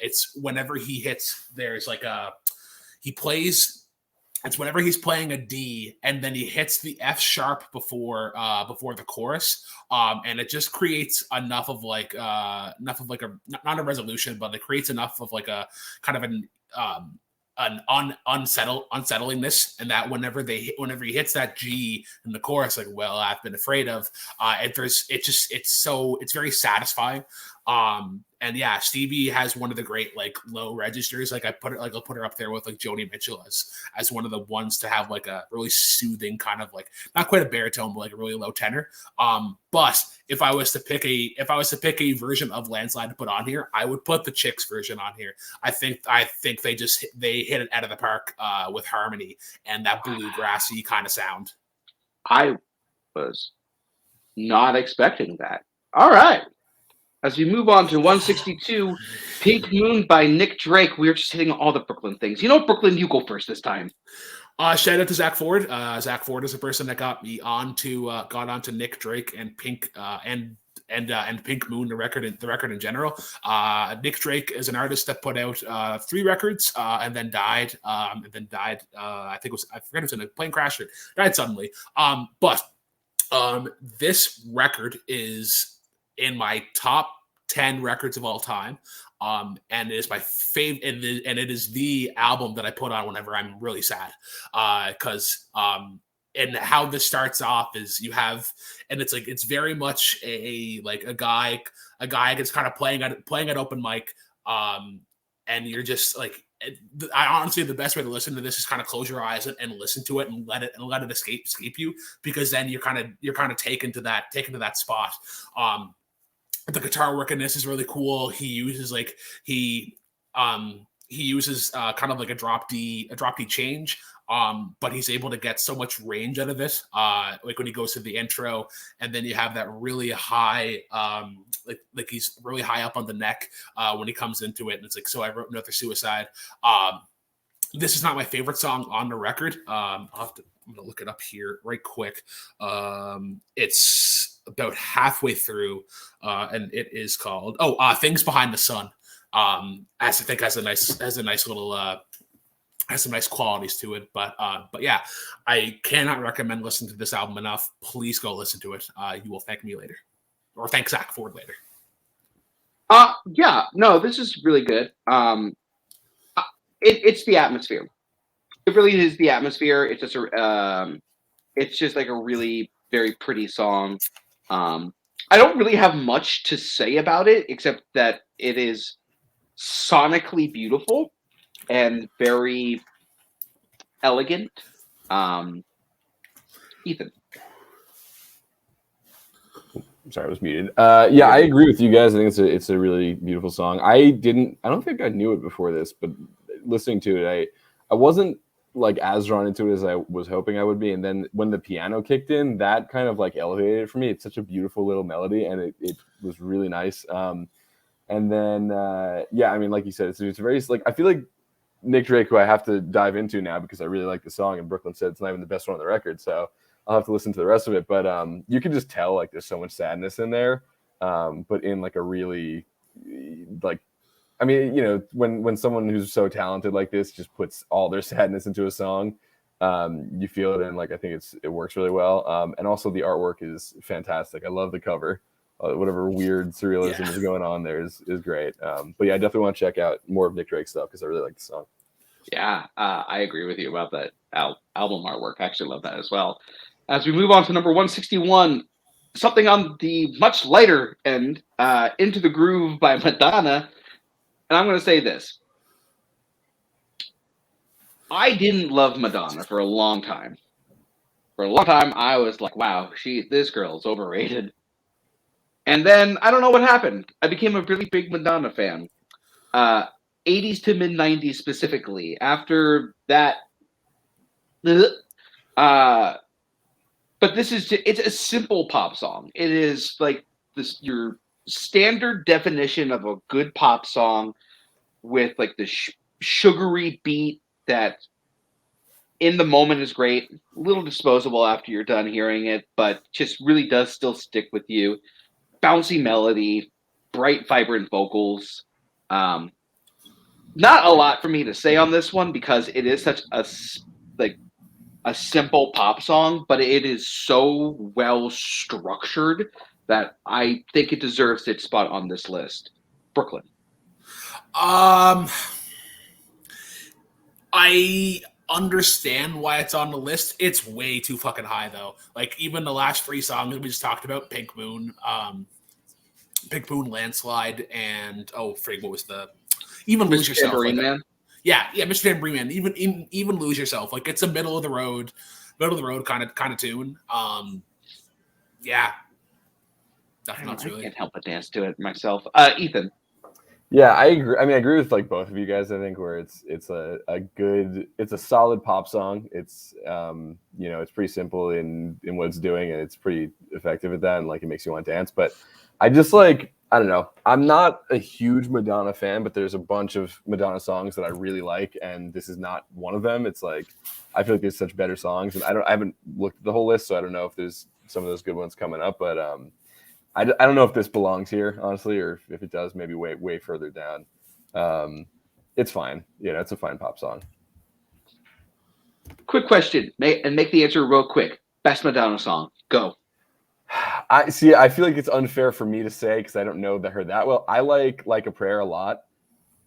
A: it's whenever he hits, there's like he plays. It's whenever he's playing a D and then he hits the F sharp before the chorus, and it just creates enough of a not a resolution, but it creates enough of like a kind of an unsettlingness, and that whenever he hits that G in the chorus, like, well, I've been afraid of, it's very satisfying. And yeah, Stevie has one of the great like low registers. Like I'll put her up there with like Joni Mitchell as one of the ones to have like a really soothing kind of like, not quite a baritone, but like a really low tenor. But if I was to pick a version of Landslide to put on here, I would put the Chicks version on here. I think they hit it out of the park with harmony and that bluegrassy kind of sound.
B: I was not expecting that. All right. As we move on to 162, Pink Moon by Nick Drake. We're just hitting all the Brooklyn things. You know what, Brooklyn, you go first this time.
A: Shout out to Zach Ford. Zach Ford is the person that got onto Nick Drake and Pink and Pink Moon, the record in general. Nick Drake is an artist that put out 3 records and then died. I think I forget, it was in a plane crash or died suddenly. But this record is in my top 10 records of all time. And it is my favorite, and it is the album that I put on whenever I'm really sad. Because and how this starts off is you have, and it's like it's very much a guy that's kind of playing at open mic, and you're just like, I honestly, the best way to listen to this is kind of close your eyes and listen to it and let it escape you, because then you're kind of taken to that spot. The guitar work in this is really cool. He uses kind of like a drop D change, but he's able to get so much range out of it. Like when he goes to the intro, and then you have that really high, like he's really high up on the neck when he comes into it, and it's like, so I wrote Another Suicide. This is not my favorite song on the record. I'm gonna look it up here right quick. It's about halfway through, and it is called Things Behind the Sun. I think has a nice little has some nice qualities to it, but yeah, I cannot recommend listening to this album enough. Please go listen to it. You will thank me later, or thank Zach Ford later.
B: Yeah, no, this is really good. It's the atmosphere. It really is the atmosphere. It's just like a really very pretty song. I don't really have much to say about it except that it is sonically beautiful and very elegant. Ethan.
C: Sorry, I was muted. Yeah, I agree with you guys. I think it's a really beautiful song. I don't think I knew it before this, but listening to it, I wasn't like as drawn into it as I was hoping I would be. And then when the piano kicked in, that kind of like elevated it for me. It's such a beautiful little melody, and it was really nice. And then yeah, I mean, like you said, it's very like, I feel like Nick Drake, who I have to dive into now because I really like the song, and Brooklyn said it's not even the best one on the record, so I'll have to listen to the rest of it. But you can just tell like there's so much sadness in there, but in like a really like, I mean, you know, when someone who's so talented like this just puts all their sadness into a song, you feel it, and like I think it works really well. And also the artwork is fantastic. I love the cover. Whatever weird surrealism is going on there is great. But yeah, I definitely want to check out more of Nick Drake's stuff because I really like the song.
B: Yeah, I agree with you about that album artwork. I actually love that as well. As we move on to number 161, something on the much lighter end, Into the Groove by Madonna. And I'm going to say this. I didn't love Madonna for a long time. For a long time, I was like, wow, this girl's overrated. And then I don't know what happened. I became a really big Madonna fan. 80s to mid 90s specifically. After that, but it's a simple pop song. It is like this your standard definition of a good pop song with like the sugary beat that in the moment is great, a little disposable after you're done hearing it, but just really does still stick with you. Bouncy melody, bright, vibrant vocals. Not a lot for me to say on this one because it is such a simple pop song, but it is so well structured that I think it deserves its spot on this list. Brooklyn.
A: I understand why it's on the list. It's way too fucking high though. Like even the last three songs we just talked about, Pink Moon, Landslide, and what was the even Lose Yourself?
B: Tambourine Man.
A: Yeah, Mr. Tambourine Man. Even Lose Yourself. Like it's a middle of the road kind of tune. Yeah. Nothing else really.
B: I can't help but dance to it myself. Ethan.
C: Yeah, I agree. I mean, I agree with like both of you guys. I think where it's a solid pop song. It's it's pretty simple in what it's doing, and it's pretty effective at that, and like it makes you want to dance. But I just I don't know. I'm not a huge Madonna fan, but there's a bunch of Madonna songs that I really like, and this is not one of them. It's like I feel like there's such better songs, and I haven't looked at the whole list, so I don't know if there's some of those good ones coming up, but I don't know if this belongs here, honestly, or if it does, maybe way further down. It's fine. It's a fine pop song.
B: Quick question, make the answer real quick. Best Madonna song, go.
C: I feel like it's unfair for me to say because I don't know her that well. I like a Prayer a lot.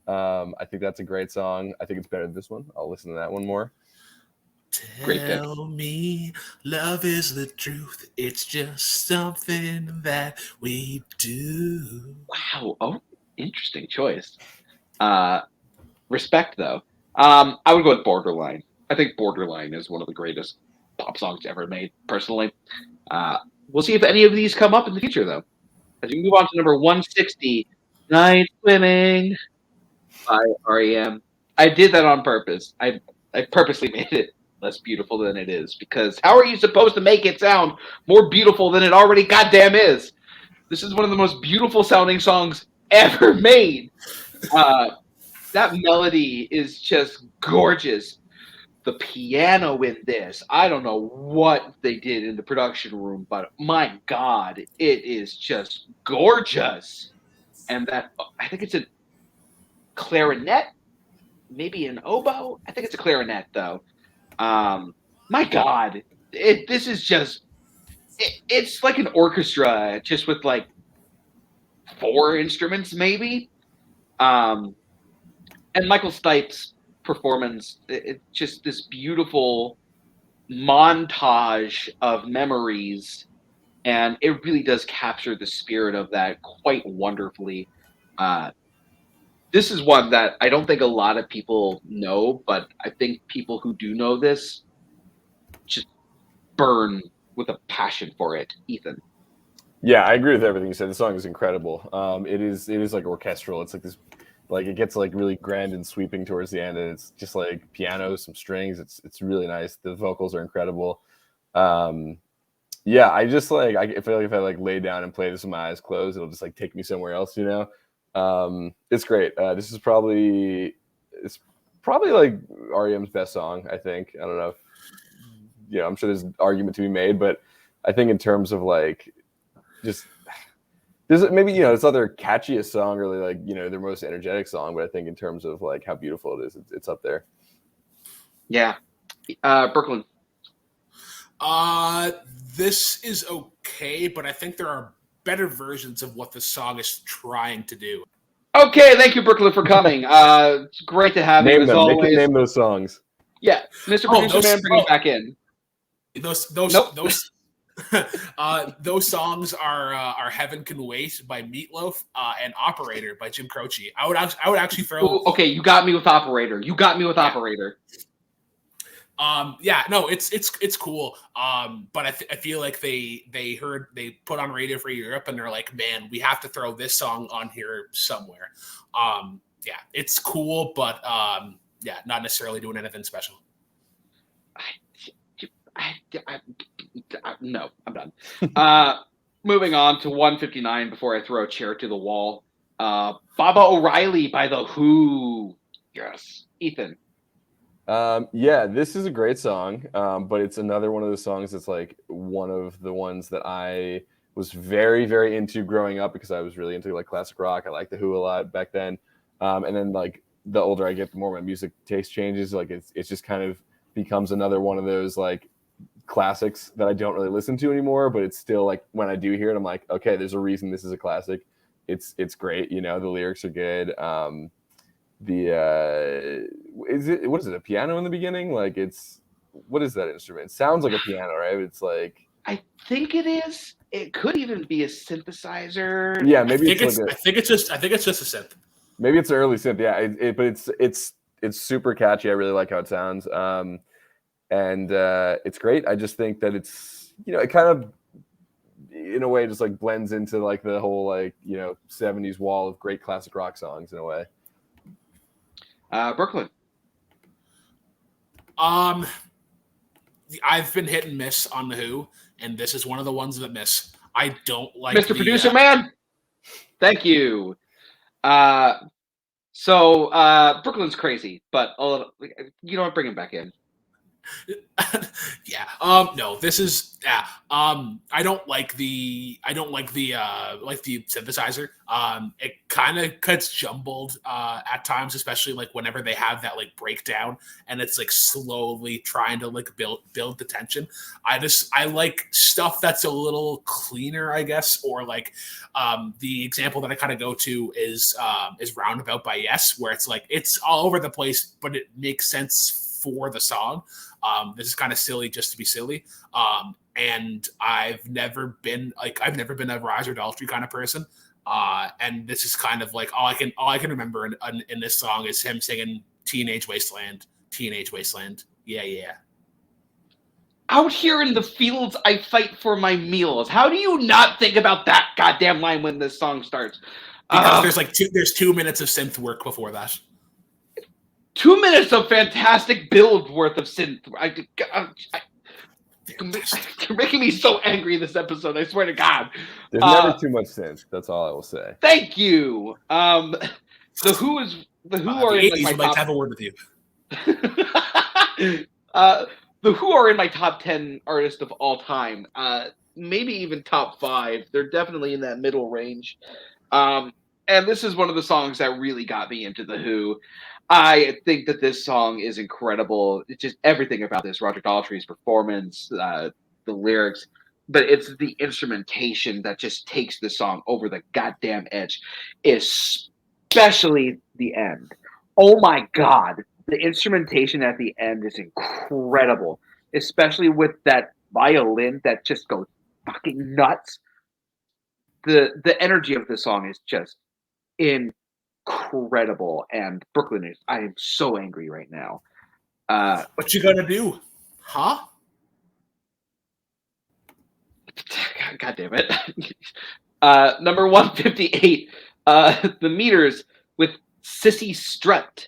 C: I think that's a great song. I think it's better than this one. I'll listen to that one more.
B: Great pick.
A: Tell me love is the truth. It's just something that we do.
B: Wow. Oh, interesting choice. Respect, though. I would go with Borderline. I think Borderline is one of the greatest pop songs ever made, personally. We'll see if any of these come up in the future, though. As we move on to number 160, Night Swimming by REM. I did that on purpose. I purposely made it less beautiful than it is, because how are you supposed to make it sound more beautiful than it already goddamn is? This is one of the most beautiful sounding songs ever made. That melody is just gorgeous. The piano in this, I don't know what they did in the production room, but my God, it is just gorgeous. And that, I think it's a clarinet, maybe an oboe. I think it's a clarinet, though. My God, this is just, it's like an orchestra, just with like 4 instruments, maybe. And Michael Stipe's performance, it's just this beautiful montage of memories, and it really does capture the spirit of that quite wonderfully. This is one that I don't think a lot of people know, but I think people who do know this just burn with a passion for it. Ethan.
C: Yeah, I agree with everything you said. The song is incredible. It is like orchestral. It's like this, like it gets like really grand and sweeping towards the end, and it's just like piano, some strings. It's really nice. The vocals are incredible. Yeah, I just like, I feel like if I like lay down and play this with my eyes closed, it'll just like take me somewhere else, you know. It's great. This is probably like REM's best song, I think. I don't know if, you know, I'm sure there's an argument to be made, but I think in terms of like just there's maybe, you know, it's not their catchiest song or like, you know, their most energetic song, but I think in terms of like how beautiful it is, it's up there.
B: Yeah. Brooklyn.
A: This is okay, but I think there are better versions of what the song is trying to do.
B: Okay, thank you, Brooklyn, for coming. It's great to have you as always.
C: Make them name those songs.
B: Yeah, Mr. Producer Man, bring it back in.
A: Those songs are "Heaven Can Wait" by Meatloaf and "Operator" by Jim Croce. I would actually throw.
B: Ooh, okay, you got me with Operator. Operator.
A: Yeah, no, it's cool. But I feel like they put on Radio Free Europe and they're like, man, we have to throw this song on here somewhere. Yeah, it's cool, but yeah, not necessarily doing anything special.
B: No, I'm done. Moving on to 159 before I throw a chair to the wall. Baba O'Reilly by The Who. Yes, Ethan.
C: Yeah, this is a great song, but it's another one of those songs that's like one of the ones that I was very, very into growing up because I was really into like classic rock. I liked The Who a lot back then. And then like the older I get, the more my music taste changes. Like it's just kind of becomes another one of those like classics that I don't really listen to anymore, but it's still like when I do hear it, I'm like, okay, there's a reason this is a classic. It's great, you know, the lyrics are good. What is it, a piano in the beginning? Like what is that instrument? It sounds like a piano, right? It's like,
B: I think it is. It could even be a synthesizer.
C: Yeah, maybe
A: I think it's just a synth.
C: Maybe it's an early synth, yeah. But it's super catchy. I really like how it sounds. And it's great. I just think that it's, you know, it kind of in a way just like blends into like the whole like, you know, 70s wall of great classic rock songs in a way.
B: Brooklyn.
A: I've been hit and miss on The Who, and this is one of the ones that miss. I don't like
B: Mr. Producer Man. Thank you. So Brooklyn's crazy, but you know what? Bring him back in.
A: Yeah. No, this is I don't like the synthesizer. It kind of gets jumbled at times, especially like whenever they have that like breakdown and it's like slowly trying to like build the tension. I like stuff that's a little cleaner, I guess, or like the example that I kind of go to is Roundabout by Yes, where it's like it's all over the place, but it makes sense for the song. This is kind of silly just to be silly. And I've never been a Roger Daltrey kind of person. And this is kind of like all I can remember in this song is him singing Teenage Wasteland. Yeah, yeah.
B: Out here in the fields, I fight for my meals. How do you not think about that goddamn line when this song starts?
A: Because there's 2 minutes of synth work before that.
B: 2 minutes of fantastic build worth of synth. You're making me so angry this episode. I swear to God.
C: There's never too much synth. That's all I will say.
B: Thank you. The Who are in my
A: would like to have a word with you.
B: The Who are in my top 10 artists of all time. Maybe even top 5. They're definitely in that middle range. And this is one of the songs that really got me into The Who. I think that this song is incredible. It's just everything about this. Roger Daltrey's performance, the lyrics, but it's the instrumentation that just takes the song over the goddamn edge, especially the end. Oh my God. The instrumentation at the end is incredible, especially with that violin that just goes fucking nuts. The energy of the song is just incredible. And Brooklyn I am so angry right now.
A: What you gonna do? Huh?
B: God damn it. Number 158, The Meters with Sissy Strut.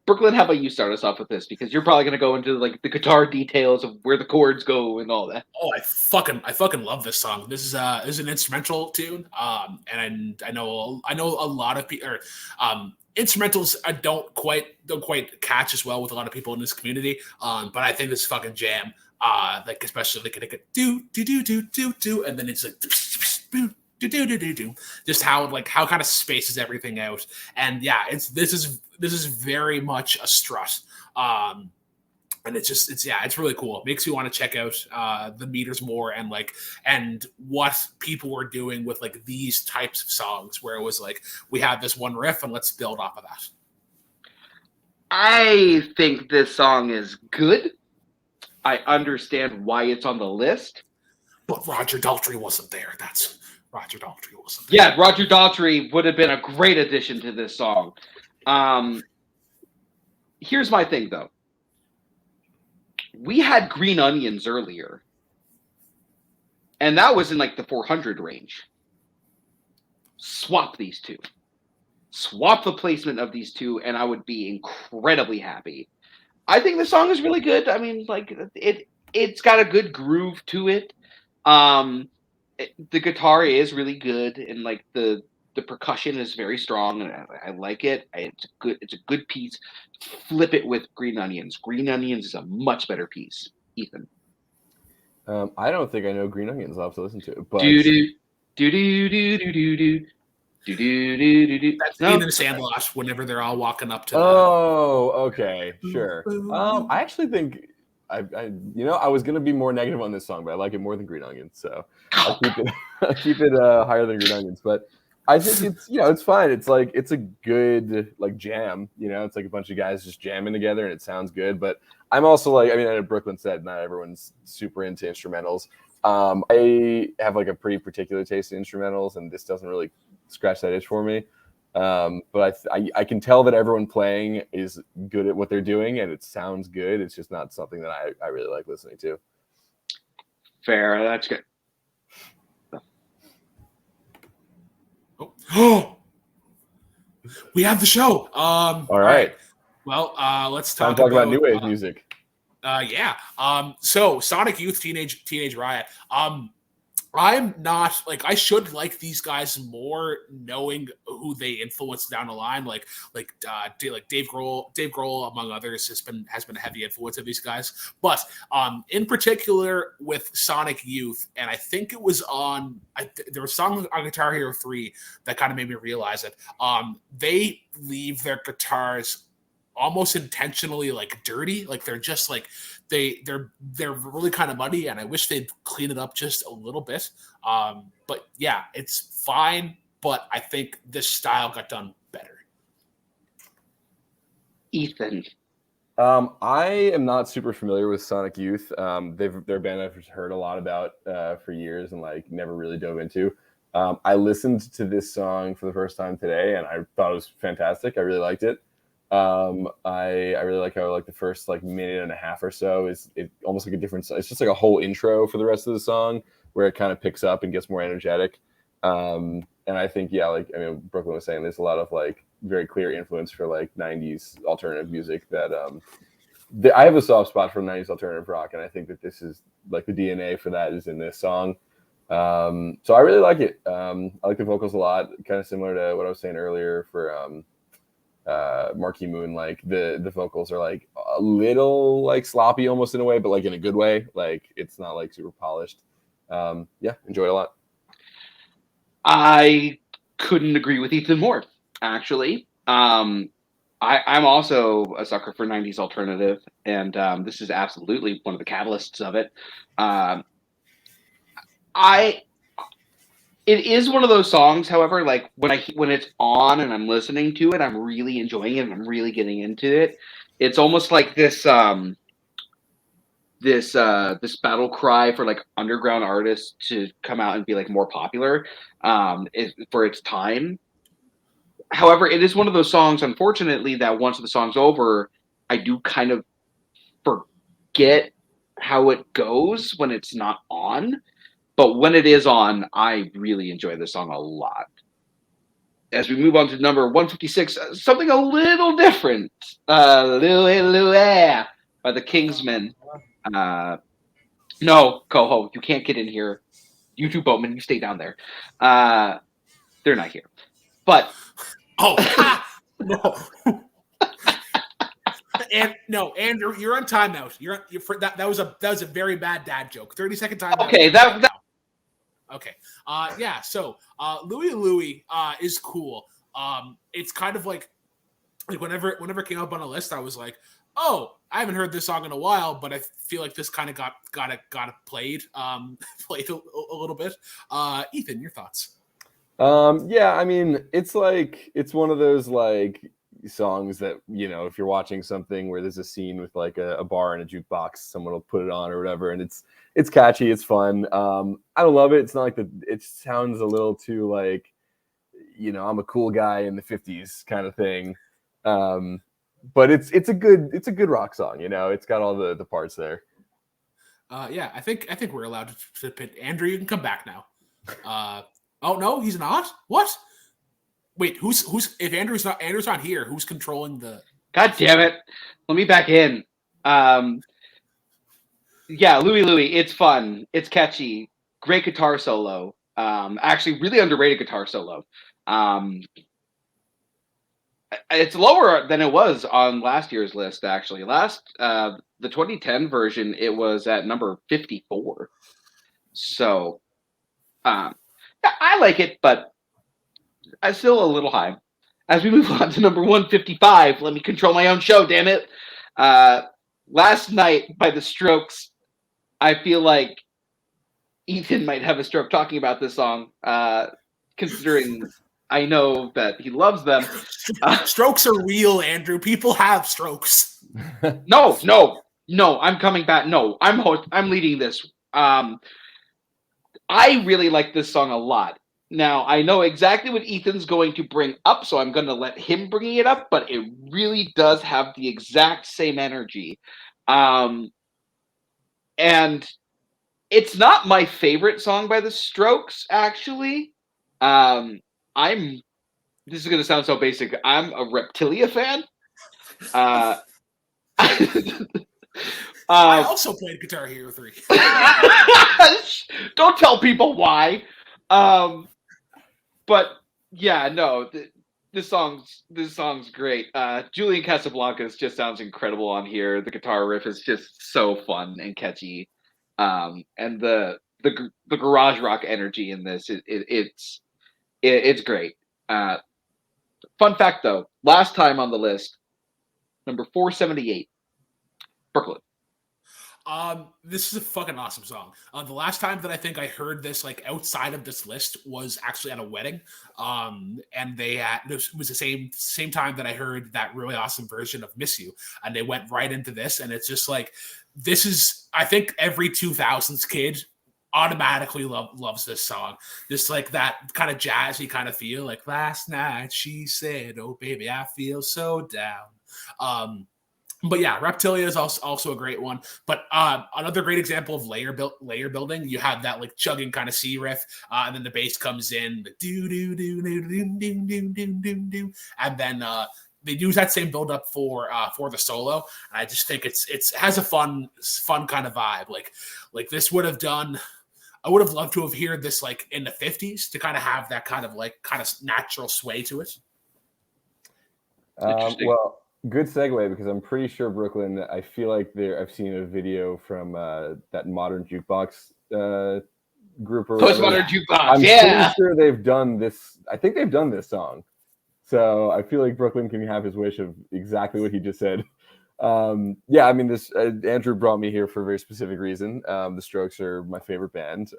B: Brooklyn, how about you start us off with this? Because you're probably going to go into like the guitar details of where the chords go and all that.
A: Oh, I fucking love this song. This is an instrumental tune. And I know a lot of people instrumentals don't quite catch as well with a lot of people in this community. But I think this fucking jam, like especially like a do do do do do do, and then it's like do just how kind of spaces everything out. And yeah, this is very much a strut. And it's really cool. It makes you want to check out the Meters more and what people were doing with like these types of songs where it was like we have this one riff and let's build off of that.
B: I think this song is good. I understand why it's on the list.
A: But Roger Daltrey wasn't there. Roger Daltrey wasn't there.
B: Yeah, Roger Daltrey would have been a great addition to this song. Here's my thing, though. We had Green Onions earlier, and that was in like the 400 range. Swap these two. Swap the placement of these two, and I would be incredibly happy. I think the song is really good. I mean, like it's got a good groove to it. The guitar is really good, and like the percussion is very strong, and I like it. It's a good piece. Flip it with Green Onions. Green Onions is a much better piece. Ethan.
C: I don't think I know Green Onions. I'll have to listen to it. But
A: that's Ian and Sandlosh whenever they're all walking up to.
C: Oh, okay, sure. I actually think I was gonna be more negative on this song, but I like it more than Green Onions, so I'll keep it higher than Green Onions. But I think it's fine. It's like it's a good like jam. It's like a bunch of guys just jamming together, and it sounds good. But I'm also like, I know Brooklyn said not everyone's super into instrumentals. I have like a pretty particular taste in instrumentals, and this doesn't really scratch that itch for me. But I can tell that everyone playing is good at what they're doing, and it sounds good. It's just not something that I really like listening to.
B: Fair, that's good.
A: Oh, we have the show. All
C: right.
A: Well, let's talk
C: about new wave music.
A: Yeah. So Sonic Youth, Teenage Riot. I'm not I should like these guys more, knowing who they influenced down the line. Like Dave Grohl, among others, has been a heavy influence of these guys. But in particular with Sonic Youth, and I think it was there was a song on Guitar Hero 3 that kind of made me realize it. They leave their guitars almost intentionally dirty, they're just they're really kind of muddy, and I wish they'd clean it up just a little bit. But yeah, it's fine, but I think this style got done better.
B: Ethan,
C: I am not super familiar with Sonic Youth. They're a band I've heard a lot about for years and like never really dove into. I listened to this song for the first time today, and I thought it was fantastic. I really liked it. I really like how like the first like minute and a half or so is it almost like a different. It's just like a whole intro for the rest of the song where it kind of picks up and gets more energetic. And I think like I mean Brooklyn was saying, there's a lot of like very clear influence for like '90s alternative music that I have a soft spot for '90s alternative rock, and I think that this is like the DNA for that is in this song. So I really like it. I like the vocals a lot, kind of similar to what I was saying earlier for Marquee Moon. Like the vocals are like a little like sloppy almost in a way, but like in a good way. Like it's not like super polished. Yeah, enjoy it a lot.
B: I couldn't agree with Ethan more, actually. I'm also a sucker for 90s alternative, and this is absolutely one of the catalysts of it. It is one of those songs, however, like when it's on and I'm listening to it, I'm really enjoying it and I'm really getting into it. It's almost like this this battle cry for like underground artists to come out and be like more popular for its time. However, it is one of those songs, unfortunately, that once the song's over, I do kind of forget how it goes when it's not on. But when it is on, I really enjoy this song a lot. As we move on to number 156, something a little different. Louie Louie by the Kingsmen. No, Coho, you can't get in here. You two boatmen, you stay down there. They're not here. But
A: no. And no, Andrew, you're on timeout. You're for that. That was a very bad dad joke. 30-second timeout.
B: Okay,
A: Okay. Yeah. So, Louie Louie is cool. It's kind of like whenever it came up on a list, I was like, oh, I haven't heard this song in a while, but I feel like this kind of got it played played a little bit. Ethan, your thoughts?
C: Yeah, I mean, it's one of those like songs that, you know, if you're watching something where there's a scene with like a bar and a jukebox, someone will put it on or whatever, and it's catchy, it's fun. I don't love it. It's not like it sounds a little too like, you know, I'm a cool guy in the 50s kind of thing. But it's a good rock song, you know. It's got all the parts there.
A: Yeah, I think we're allowed to pit. Andrew, you can come back now. Oh no, he's not. What? Wait, who's if Andrew's not here? Who's controlling the?
B: God damn it! Let me back in. Yeah, Louie Louie. It's fun. It's catchy. Great guitar solo. Actually, really underrated guitar solo. It's lower than it was on last year's list. Actually, the 2010 version, it was at number 54. So, yeah, I like it, but I'm still a little high. As we move on to number 155, let me control my own show, damn it. Last Night by The Strokes. I feel like Ethan might have a stroke talking about this song, considering I know that he loves them.
A: Strokes are real, Andrew. People have strokes.
B: No, I'm coming back. No, I'm leading this. I really like this song a lot. Now, I know exactly what Ethan's going to bring up, so I'm going to let him bring it up, but it really does have the exact same energy. And it's not my favorite song by The Strokes, actually. This is going to sound so basic. I'm a Reptilia fan.
A: I also played Guitar Hero 3.
B: Don't tell people why. But yeah, no, this song's great. Julian Casablancas just sounds incredible on here. The guitar riff is just so fun and catchy. And the garage rock energy in this, it's great. Fun fact though, last time on the list, number 478, Brooklyn.
A: This is a fucking awesome song. The last time that I think I heard this like outside of this list was actually at a wedding. And it was the same time that I heard that really awesome version of Miss You, and they went right into this, and it's just like this is, I think every 2000s kid automatically loves this song. Just like that kind of jazzy kind of feel, like last night she said, "Oh baby, I feel so down." But yeah, Reptilia is also a great one. But another great example of layer building. You have that like chugging kind of C riff, and then the bass comes in, the do do do do do do do do do do, and then they use that same build up for the solo. And I just think it has a fun kind of vibe. Like this would have done. I would have loved to have heard this like in the 50s to kind of have that kind of natural sway to it.
C: Well, good segue, because I'm pretty sure Brooklyn, I feel like I've seen a video from that Modern Jukebox group.
B: Postmodern Jukebox,
C: I'm pretty sure they've done this. I think they've done this song. So I feel like Brooklyn can have his wish of exactly what he just said. Yeah, I mean, this Andrew brought me here for a very specific reason. The Strokes are my favorite band,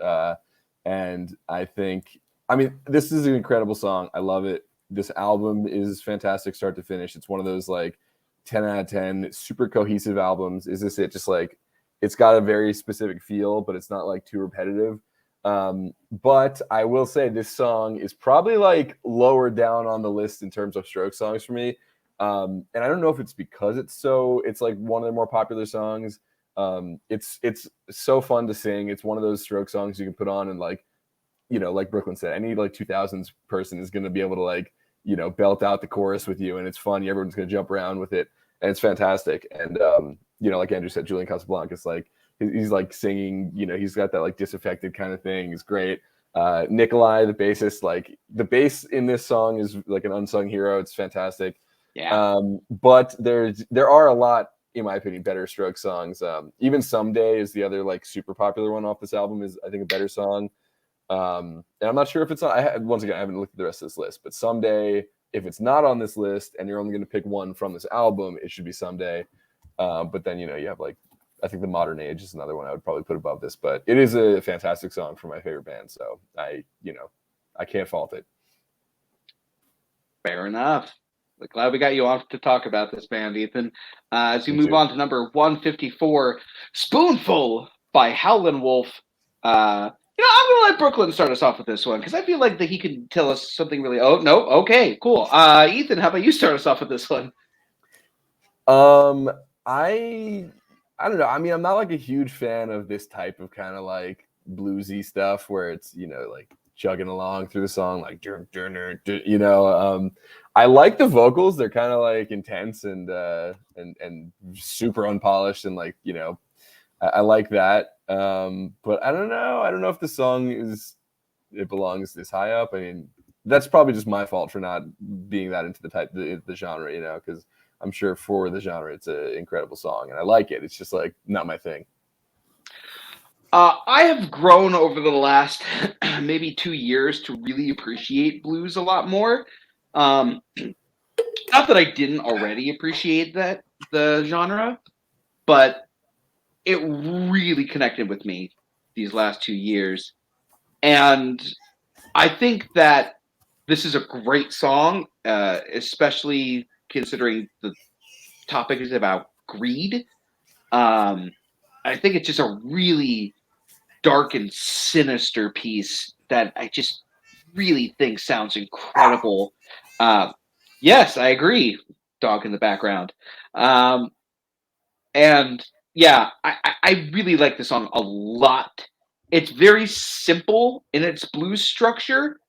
C: and I think, I mean, this is an incredible song. I love it. This album is fantastic, start to finish. It's one of those like 10 out of 10 super cohesive albums. Is this it? Just like, it's got a very specific feel, but it's not like too repetitive. But I will say this song is probably like lower down on the list in terms of Strokes songs for me. And I don't know if it's because it's like one of their more popular songs. It's so fun to sing. It's one of those Stroke songs you can put on and like, you know, like Brooklyn said, any like 2000s person is going to be able to like, you know, belt out the chorus with you, and it's fun. Everyone's going to jump around with it, and it's fantastic. And you know, like Andrew said, Julian Casablancas, like he's like singing, you know, he's got that like disaffected kind of thing. He's great. Nikolai, the bassist, like the bass in this song is like an unsung hero. It's fantastic.
B: Yeah.
C: But there are a lot, in my opinion, better Stroke songs. Even Someday is the other like super popular one off this album, is I think a better song. And I'm not sure if it's on. Once again, I haven't looked at the rest of this list, but Someday, if it's not on this list and you're only going to pick one from this album, it should be Someday. But then, you know, you have like, I think The Modern Age is another one I would probably put above this, but it is a fantastic song for my favorite band. So I can't fault it.
B: Fair enough. Glad we got you on to talk about this band, Ethan. As we move on to number 154, Spoonful by Howlin' Wolf. You know, I'm going to let Brooklyn start us off with this one, because I feel like that he can tell us something really... Oh, no? Okay, cool. Ethan, how about you start us off with this one?
C: I don't know. I mean, I'm not like a huge fan of this type of kind of like bluesy stuff where it's, you know, like chugging along through the song, like, you know, I like the vocals. They're kind of like intense and super unpolished, and like, you know, I like that. But I don't know. I don't know if the song it belongs this high up. I mean, that's probably just my fault for not being that into the genre, you know, because I'm sure for the genre, it's an incredible song and I like it. It's just like not my thing.
B: I have grown over the last maybe 2 years to really appreciate blues a lot more. Not that I didn't already appreciate the genre, but it really connected with me these last 2 years. And I think that this is a great song, especially considering the topic is about greed. I think it's just a really dark and sinister piece that I just really think sounds incredible. Yes, I agree. Dog in the background. And yeah, I really like the song a lot. It's very simple in its blues structure,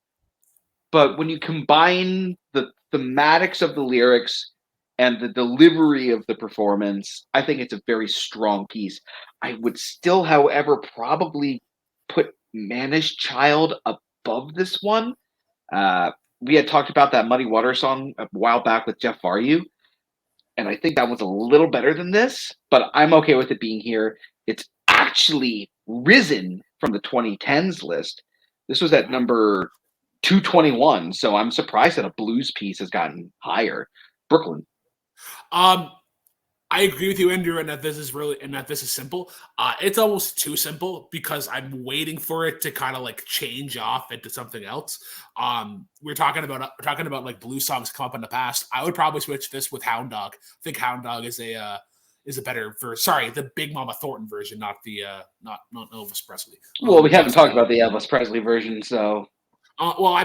B: but when you combine the thematics of the lyrics and the delivery of the performance, I think it's a very strong piece. I would still, however, probably put Manish Child above this one. We had talked about that Muddy Water song a while back with Jeff Varyu, and I think that was a little better than this, but I'm okay with it being here. It's actually risen from the 2010s list. This was at number 221, so I'm surprised that a blues piece has gotten higher. Brooklyn.
A: I agree with you, Andrew, and that this is simple. It's almost too simple because I'm waiting for it to kind of like change off into something else. We're talking about like blues songs come up in the past. I would probably switch this with Hound Dog. I think Hound Dog is a better version. Sorry, the Big Mama Thornton version, not Elvis Presley.
B: Well, we haven't talked about the Elvis Presley version, so.
A: Well,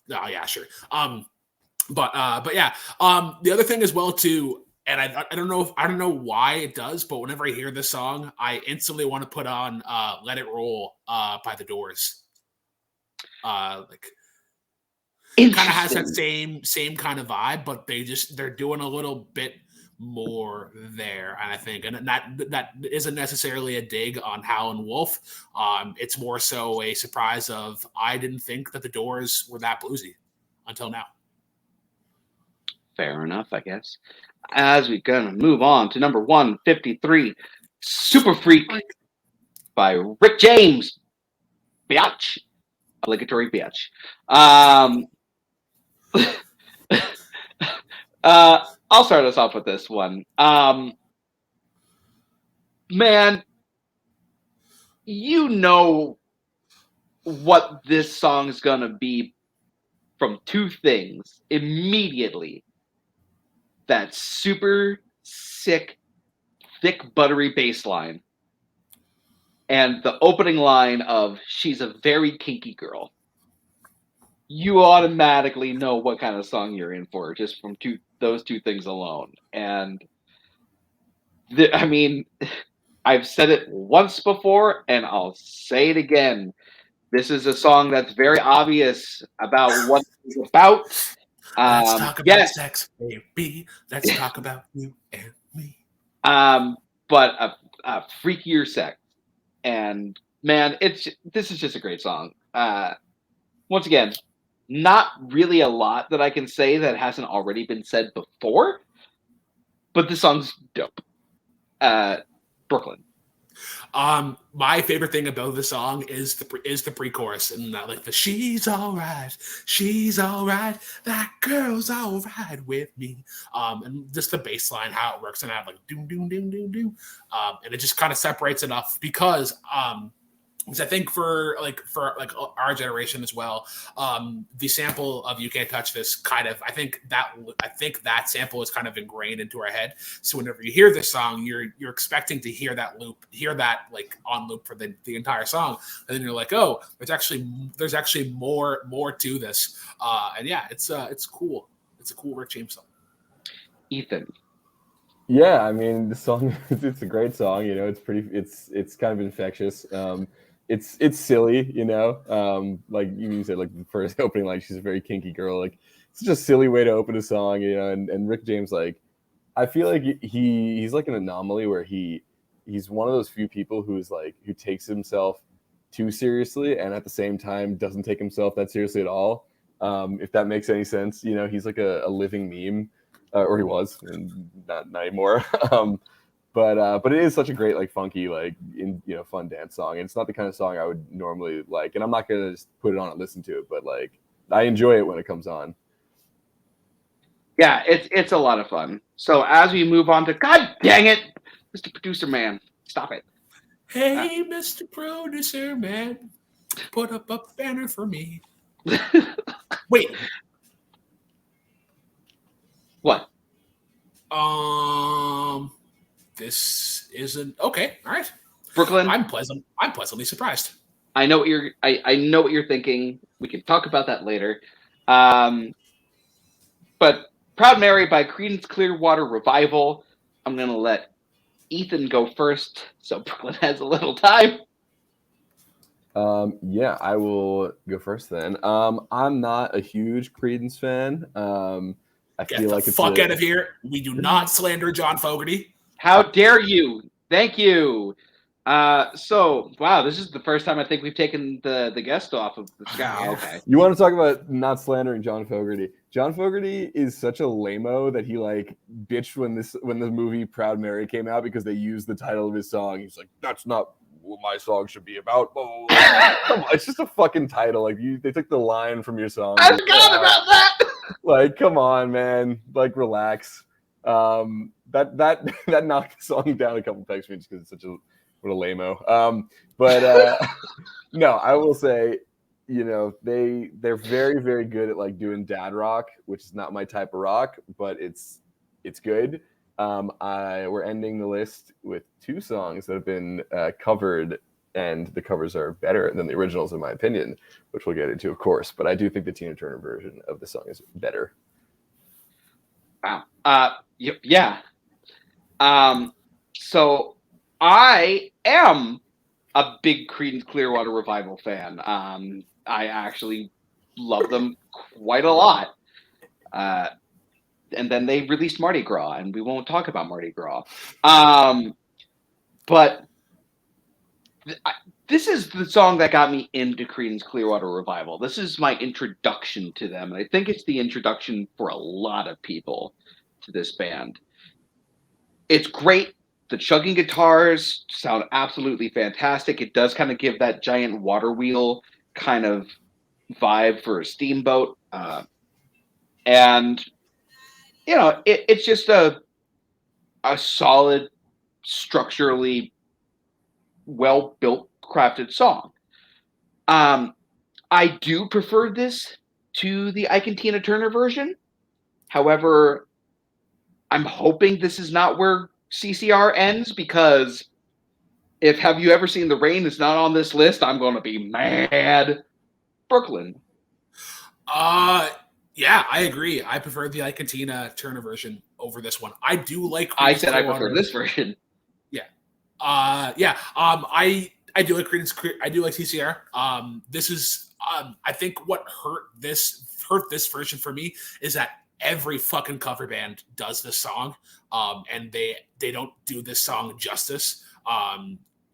A: yeah, sure. But yeah. The other thing as well too. And I don't know why it does, but whenever I hear this song, I instantly want to put on "Let It Roll" by The Doors. Like, it kind of has that same kind of vibe, but they're doing a little bit more there, and I think, and that isn't necessarily a dig on Howlin' Wolf. It's more so a surprise of I didn't think that The Doors were that bluesy until now.
B: Fair enough, I guess. As we're gonna move on to number 153, "Super Freak" by Rick James. Biatch. Obligatory biatch. I'll start us off with this one. Man, you know what this song's gonna be from two things immediately. That super sick, thick, buttery bass line. And the opening line of "She's a very kinky girl." You automatically know what kind of song you're in for just from those two things alone. And I mean, I've said it once before, and I'll say it again. This is a song that's very obvious about what it's about.
A: Let's talk about sex, baby. Let's talk about you and me.
B: But a freakier sex, and man, this is just a great song. Once again, not really a lot that I can say that hasn't already been said before, but this song's dope. Brooklyn.
A: My favorite thing about the song is the pre-chorus and like the "she's all right, that girl's all right with me," and just the bass line, how it works, and I have like doom doom doom doom doom, and it just kind of separates enough because I think for our generation as well, the sample of "You Can't Touch This" I think that sample is kind of ingrained into our head. So whenever you hear this song, you're expecting to hear that like on loop for the entire song, and then you're like, oh, there's actually more to this, and yeah, it's cool. It's a cool Rick James song.
B: Ethan.
C: Yeah, I mean, the song it's a great song. You know, it's kind of infectious. It's silly, you know. Like you said, like the first opening, like "She's a very kinky girl." Like it's just a silly way to open a song, you know. And Rick James, like, I feel like he's like an anomaly where he's one of those few people who takes himself too seriously and at the same time doesn't take himself that seriously at all. If that makes any sense, you know, he's like a living meme, or he was, and not anymore. But it is such a great, like, funky, like, fun dance song. And it's not the kind of song I would normally like, and I'm not gonna just put it on and listen to it, but like I enjoy it when it comes on.
B: Yeah, it's a lot of fun. So as we move on to, God dang it, Mr. Producer Man, stop it.
A: Hey, Mr. Producer Man, put up a banner for me. Wait.
B: What?
A: This isn't okay. All right,
B: Brooklyn.
A: I'm pleasantly surprised.
B: I know what I know what you're thinking. We can talk about that later. But "Proud Mary" by Creedence Clearwater Revival. I'm gonna let Ethan go first, so Brooklyn has a little time.
C: Yeah, I will go first then. I'm not a huge Creedence fan. I feel like it's
A: fuck out of here. We do not slander John Fogerty.
B: How dare you? Thank you. So, wow, this is the first time I think we've taken the guest off of the sky. Okay.
C: You want to talk about not slandering John Fogerty? John Fogerty is such a lame-o that he like bitched when the movie Proud Mary came out because they used the title of his song. He's like, that's not what my song should be about. Come on, it's just a fucking title. Like they took the line from your song.
B: I forgot about that.
C: Like, come on, man. Like, relax. that knocked the song down a couple pegs for me just because it's such a what a lame-o. But no, I will say, you know, they're very, very good at like doing dad rock, which is not my type of rock, but it's good. We're ending the list with 2 songs that have been covered, and the covers are better than the originals in my opinion, which we'll get into, of course. But I do think the Tina Turner version of the song is better.
B: Wow. Yeah. So I am a big Creedence Clearwater Revival fan. I actually love them quite a lot. And then they released Mardi Gras, and we won't talk about Mardi Gras. But this is the song that got me into Creedence Clearwater Revival. This is my introduction to them. And I think it's the introduction for a lot of people to this band. It's great. The chugging guitars sound absolutely fantastic. It does kind of give that giant water wheel kind of vibe for a steamboat. And, you know, it's just a solid, structurally well-built, crafted song. I do prefer this to the Ike and Tina Turner version. However, I'm hoping this is not where CCR ends, because if Have You Ever Seen the Rain is not on this list, I'm going to be mad. Brooklyn.
A: Yeah, I agree. I prefer the Ike and Tina Turner version over this one. I do like.
B: I said I prefer this version.
A: Yeah. I do like Creedence. I do like CCR. This is. I think what hurt this version for me is that every fucking cover band does this song, and they don't do this song justice.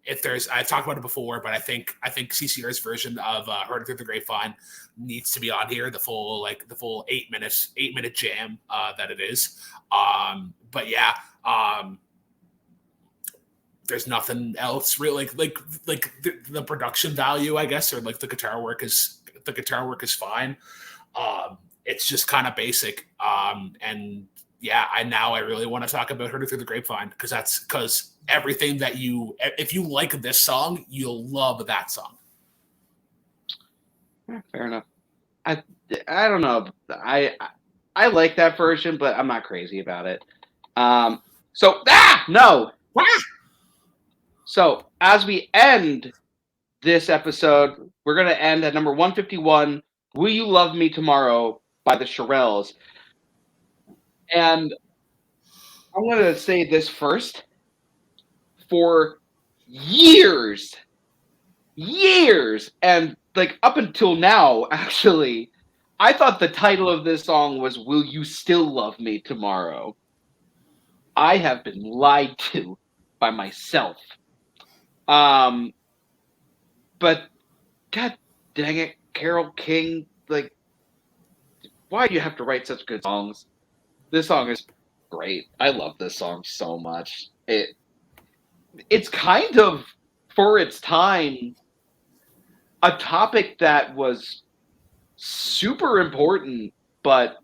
A: If there's, I've talked about it before, but I think CCR's version of "Heard It Through the Grapevine" needs to be on here. The full 8 minute jam that it is. But yeah, there's nothing else really like the production value, I guess, or like the guitar work is fine. It's just kind of basic. And yeah, I really want to talk about "Heard It Through the Grapevine" because everything that if you like this song, you'll love that song.
B: Fair enough. I don't know. I like that version, but I'm not crazy about it. So as we end this episode, we're gonna end at number 151. "Will You Love Me Tomorrow" by the Shirelles. And I'm gonna say this first. For years, and like up until now, actually, I thought the title of this song was "Will You Still Love Me Tomorrow?" I have been lied to by myself. But god dang it, Carole King, like, why do you have to write such good songs? This song is great. I love this song so much. It's kind of, for its time, a topic that was super important, but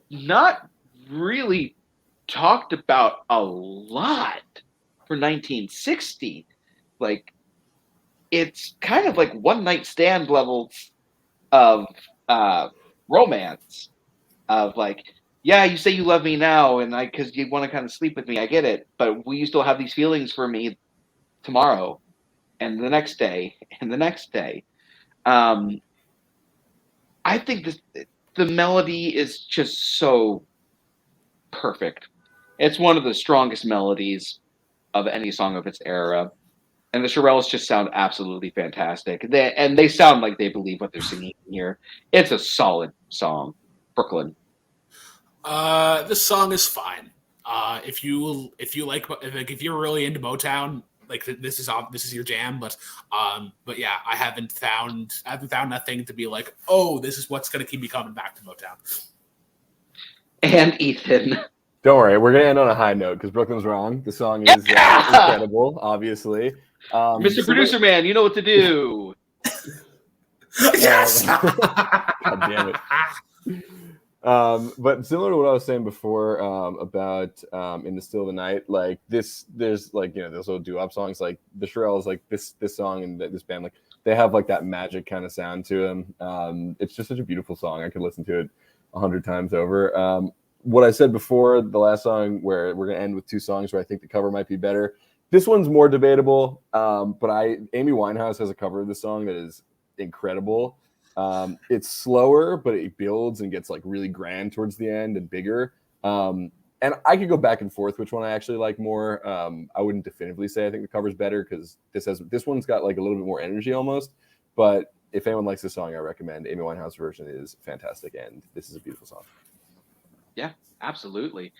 B: not really talked about a lot for 1960. Like, it's kind of like one night stand levels of romance, of like, yeah, you say you love me now, and because you want to kind of sleep with me, I get it. But will you still have these feelings for me tomorrow, and the next day, and the next day? I think the melody is just so perfect. It's one of the strongest melodies of any song of its era, and the Shirelles just sound absolutely fantastic. They sound like they believe what they're singing here. It's a solid song. Brooklyn.
A: This song is fine. If you're really into Motown, like this is your jam. But yeah, I haven't found nothing to be like, oh, this is what's gonna keep me coming back to Motown.
B: And Ethan.
C: Don't worry, we're gonna end on a high note because Brooklyn's wrong. The song is incredible, obviously.
B: Mr. Producer Man, you know what to do.
A: Yes.
C: God damn it. But similar to what I was saying before about In the Still of the Night, like there's like those little doo-wop songs, like the Shirelles, like this song and this band, like they have like that magic kind of sound to them. It's just such a beautiful song. I could listen to it 100 times over. What I said before, the last song, where we're gonna end with two songs where I think the cover might be better. This one's more debatable, but Amy Winehouse has a cover of this song that is incredible. It's slower, but it builds and gets like really grand towards the end and bigger. And I could go back and forth which one I actually like more. I wouldn't definitively say I think the cover's better because this one's got like a little bit more energy almost. But if anyone likes this song, I recommend Amy Winehouse version is fantastic, and this is a beautiful song.
B: Yeah, absolutely.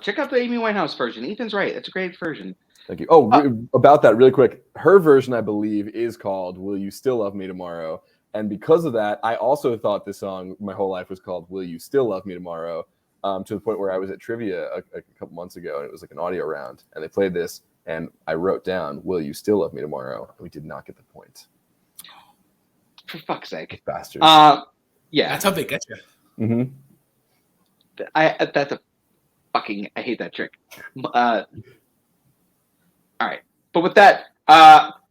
B: Check out the Amy Winehouse version. Ethan's right; it's a great version.
C: Thank you. Oh, about that, really quick. Her version, I believe, is called "Will You Still Love Me Tomorrow." And because of that, I also thought this song my whole life was called "Will You Still Love Me Tomorrow," to the point where I was at trivia a couple months ago, and it was like an audio round, and they played this, and I wrote down "Will You Still Love Me Tomorrow," and we did not get the point.
B: For fuck's sake,
C: bastards!
B: Yeah,
A: that's how they get you.
C: Mm-hmm.
B: That's a fucking. I hate that trick. All right. But with that,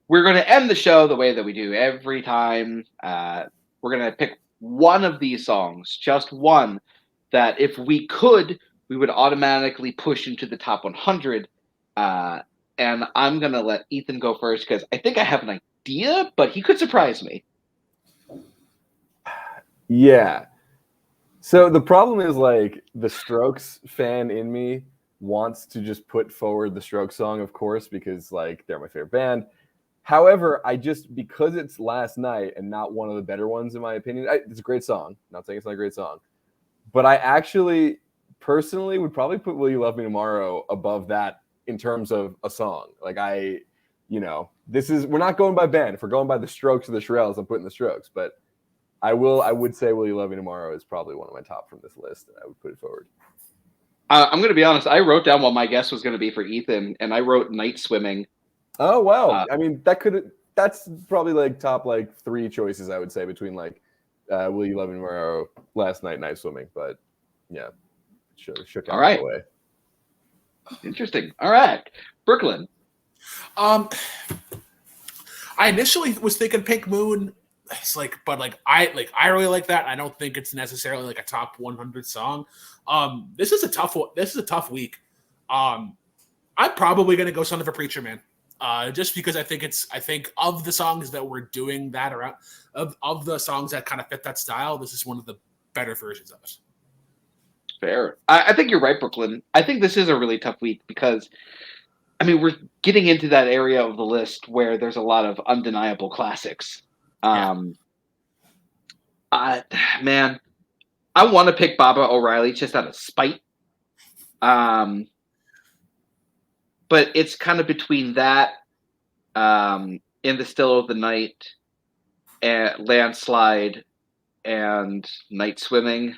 B: we're going to end the show the way that we do every time. We're going to pick one of these songs, just one, that if we could, we would automatically push into the top 100. And I'm going to let Ethan go first because I think I have an idea, but he could surprise me.
C: Yeah. So the problem is, like, the Strokes fan in me wants to just put forward the Strokes song, of course, because like they're my favorite band. However, because it's Last Night and not one of the better ones in my opinion. It's a great song. Not saying it's not a great song, but I actually personally would probably put "Will You Love Me Tomorrow" above that in terms of a song. Like we're not going by band. If we're going by the Strokes or the Shirelles, I'm putting the Strokes. But I would say "Will You Love Me Tomorrow" is probably one of my top from this list, and I would put it forward.
B: I'm going to be honest. I wrote down what my guess was going to be for Ethan, and I wrote "Night Swimming."
C: Oh wow! I mean, that's probably like top like three choices I would say between like "Will You Love Me Tomorrow," "Last Night," "Night Swimming." But yeah, shook out
B: all right.
C: Away.
B: Interesting. All right, Brooklyn.
A: I initially was thinking Pink Moon. It's I really like that. I don't think it's necessarily like a top 100 song. This is a tough one. This is a tough week. I'm probably gonna go "Son of a Preacher Man," just because I think of the songs that we're doing that around of the songs that kind of fit that style. This is one of the better versions of it.
B: Fair. I think you're right, Brooklyn. I think this is a really tough week because, I mean, we're getting into that area of the list where there's a lot of undeniable classics. Man, I want to pick Baba O'Riley just out of spite. But it's kind of between that, In the Still of the Night, and Landslide, and Night Swimming.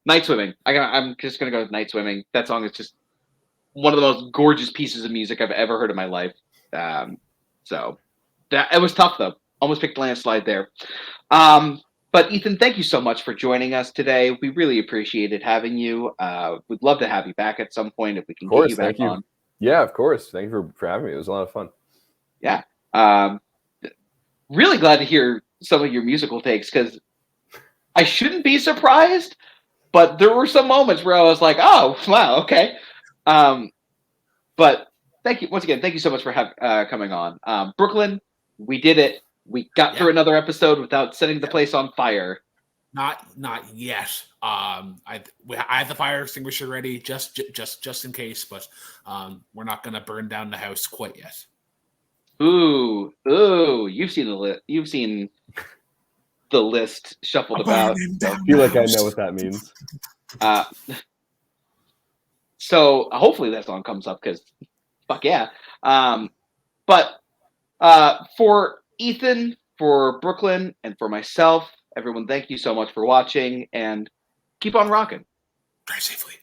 B: Night Swimming. I'm just gonna go with Night Swimming. That song is just one of the most gorgeous pieces of music I've ever heard in my life. So it was tough though. Almost picked Landslide there. But Ethan, thank you so much for joining us today. We really appreciated having you. We'd love to have you back at some point if we can get you back on.
C: Yeah, of course. Thank you for having me. It was a lot of fun.
B: Yeah. Really glad to hear some of your musical takes because I shouldn't be surprised, but there were some moments where I was like, oh, wow, okay. But thank you once again. Thank you so much for coming on. Brooklyn, we did it. We got through another episode without setting the place on fire.
A: Not yet. I have the fire extinguisher ready just in case, but we're not gonna burn down the house quite yet.
B: Ooh! You've seen the list. You've seen the list shuffled about.
C: I feel like I know what that means.
B: So hopefully that song comes up because, fuck yeah. But for Ethan, for Brooklyn, and for myself, everyone, thank you so much for watching, and keep on rocking.
A: Drive safely.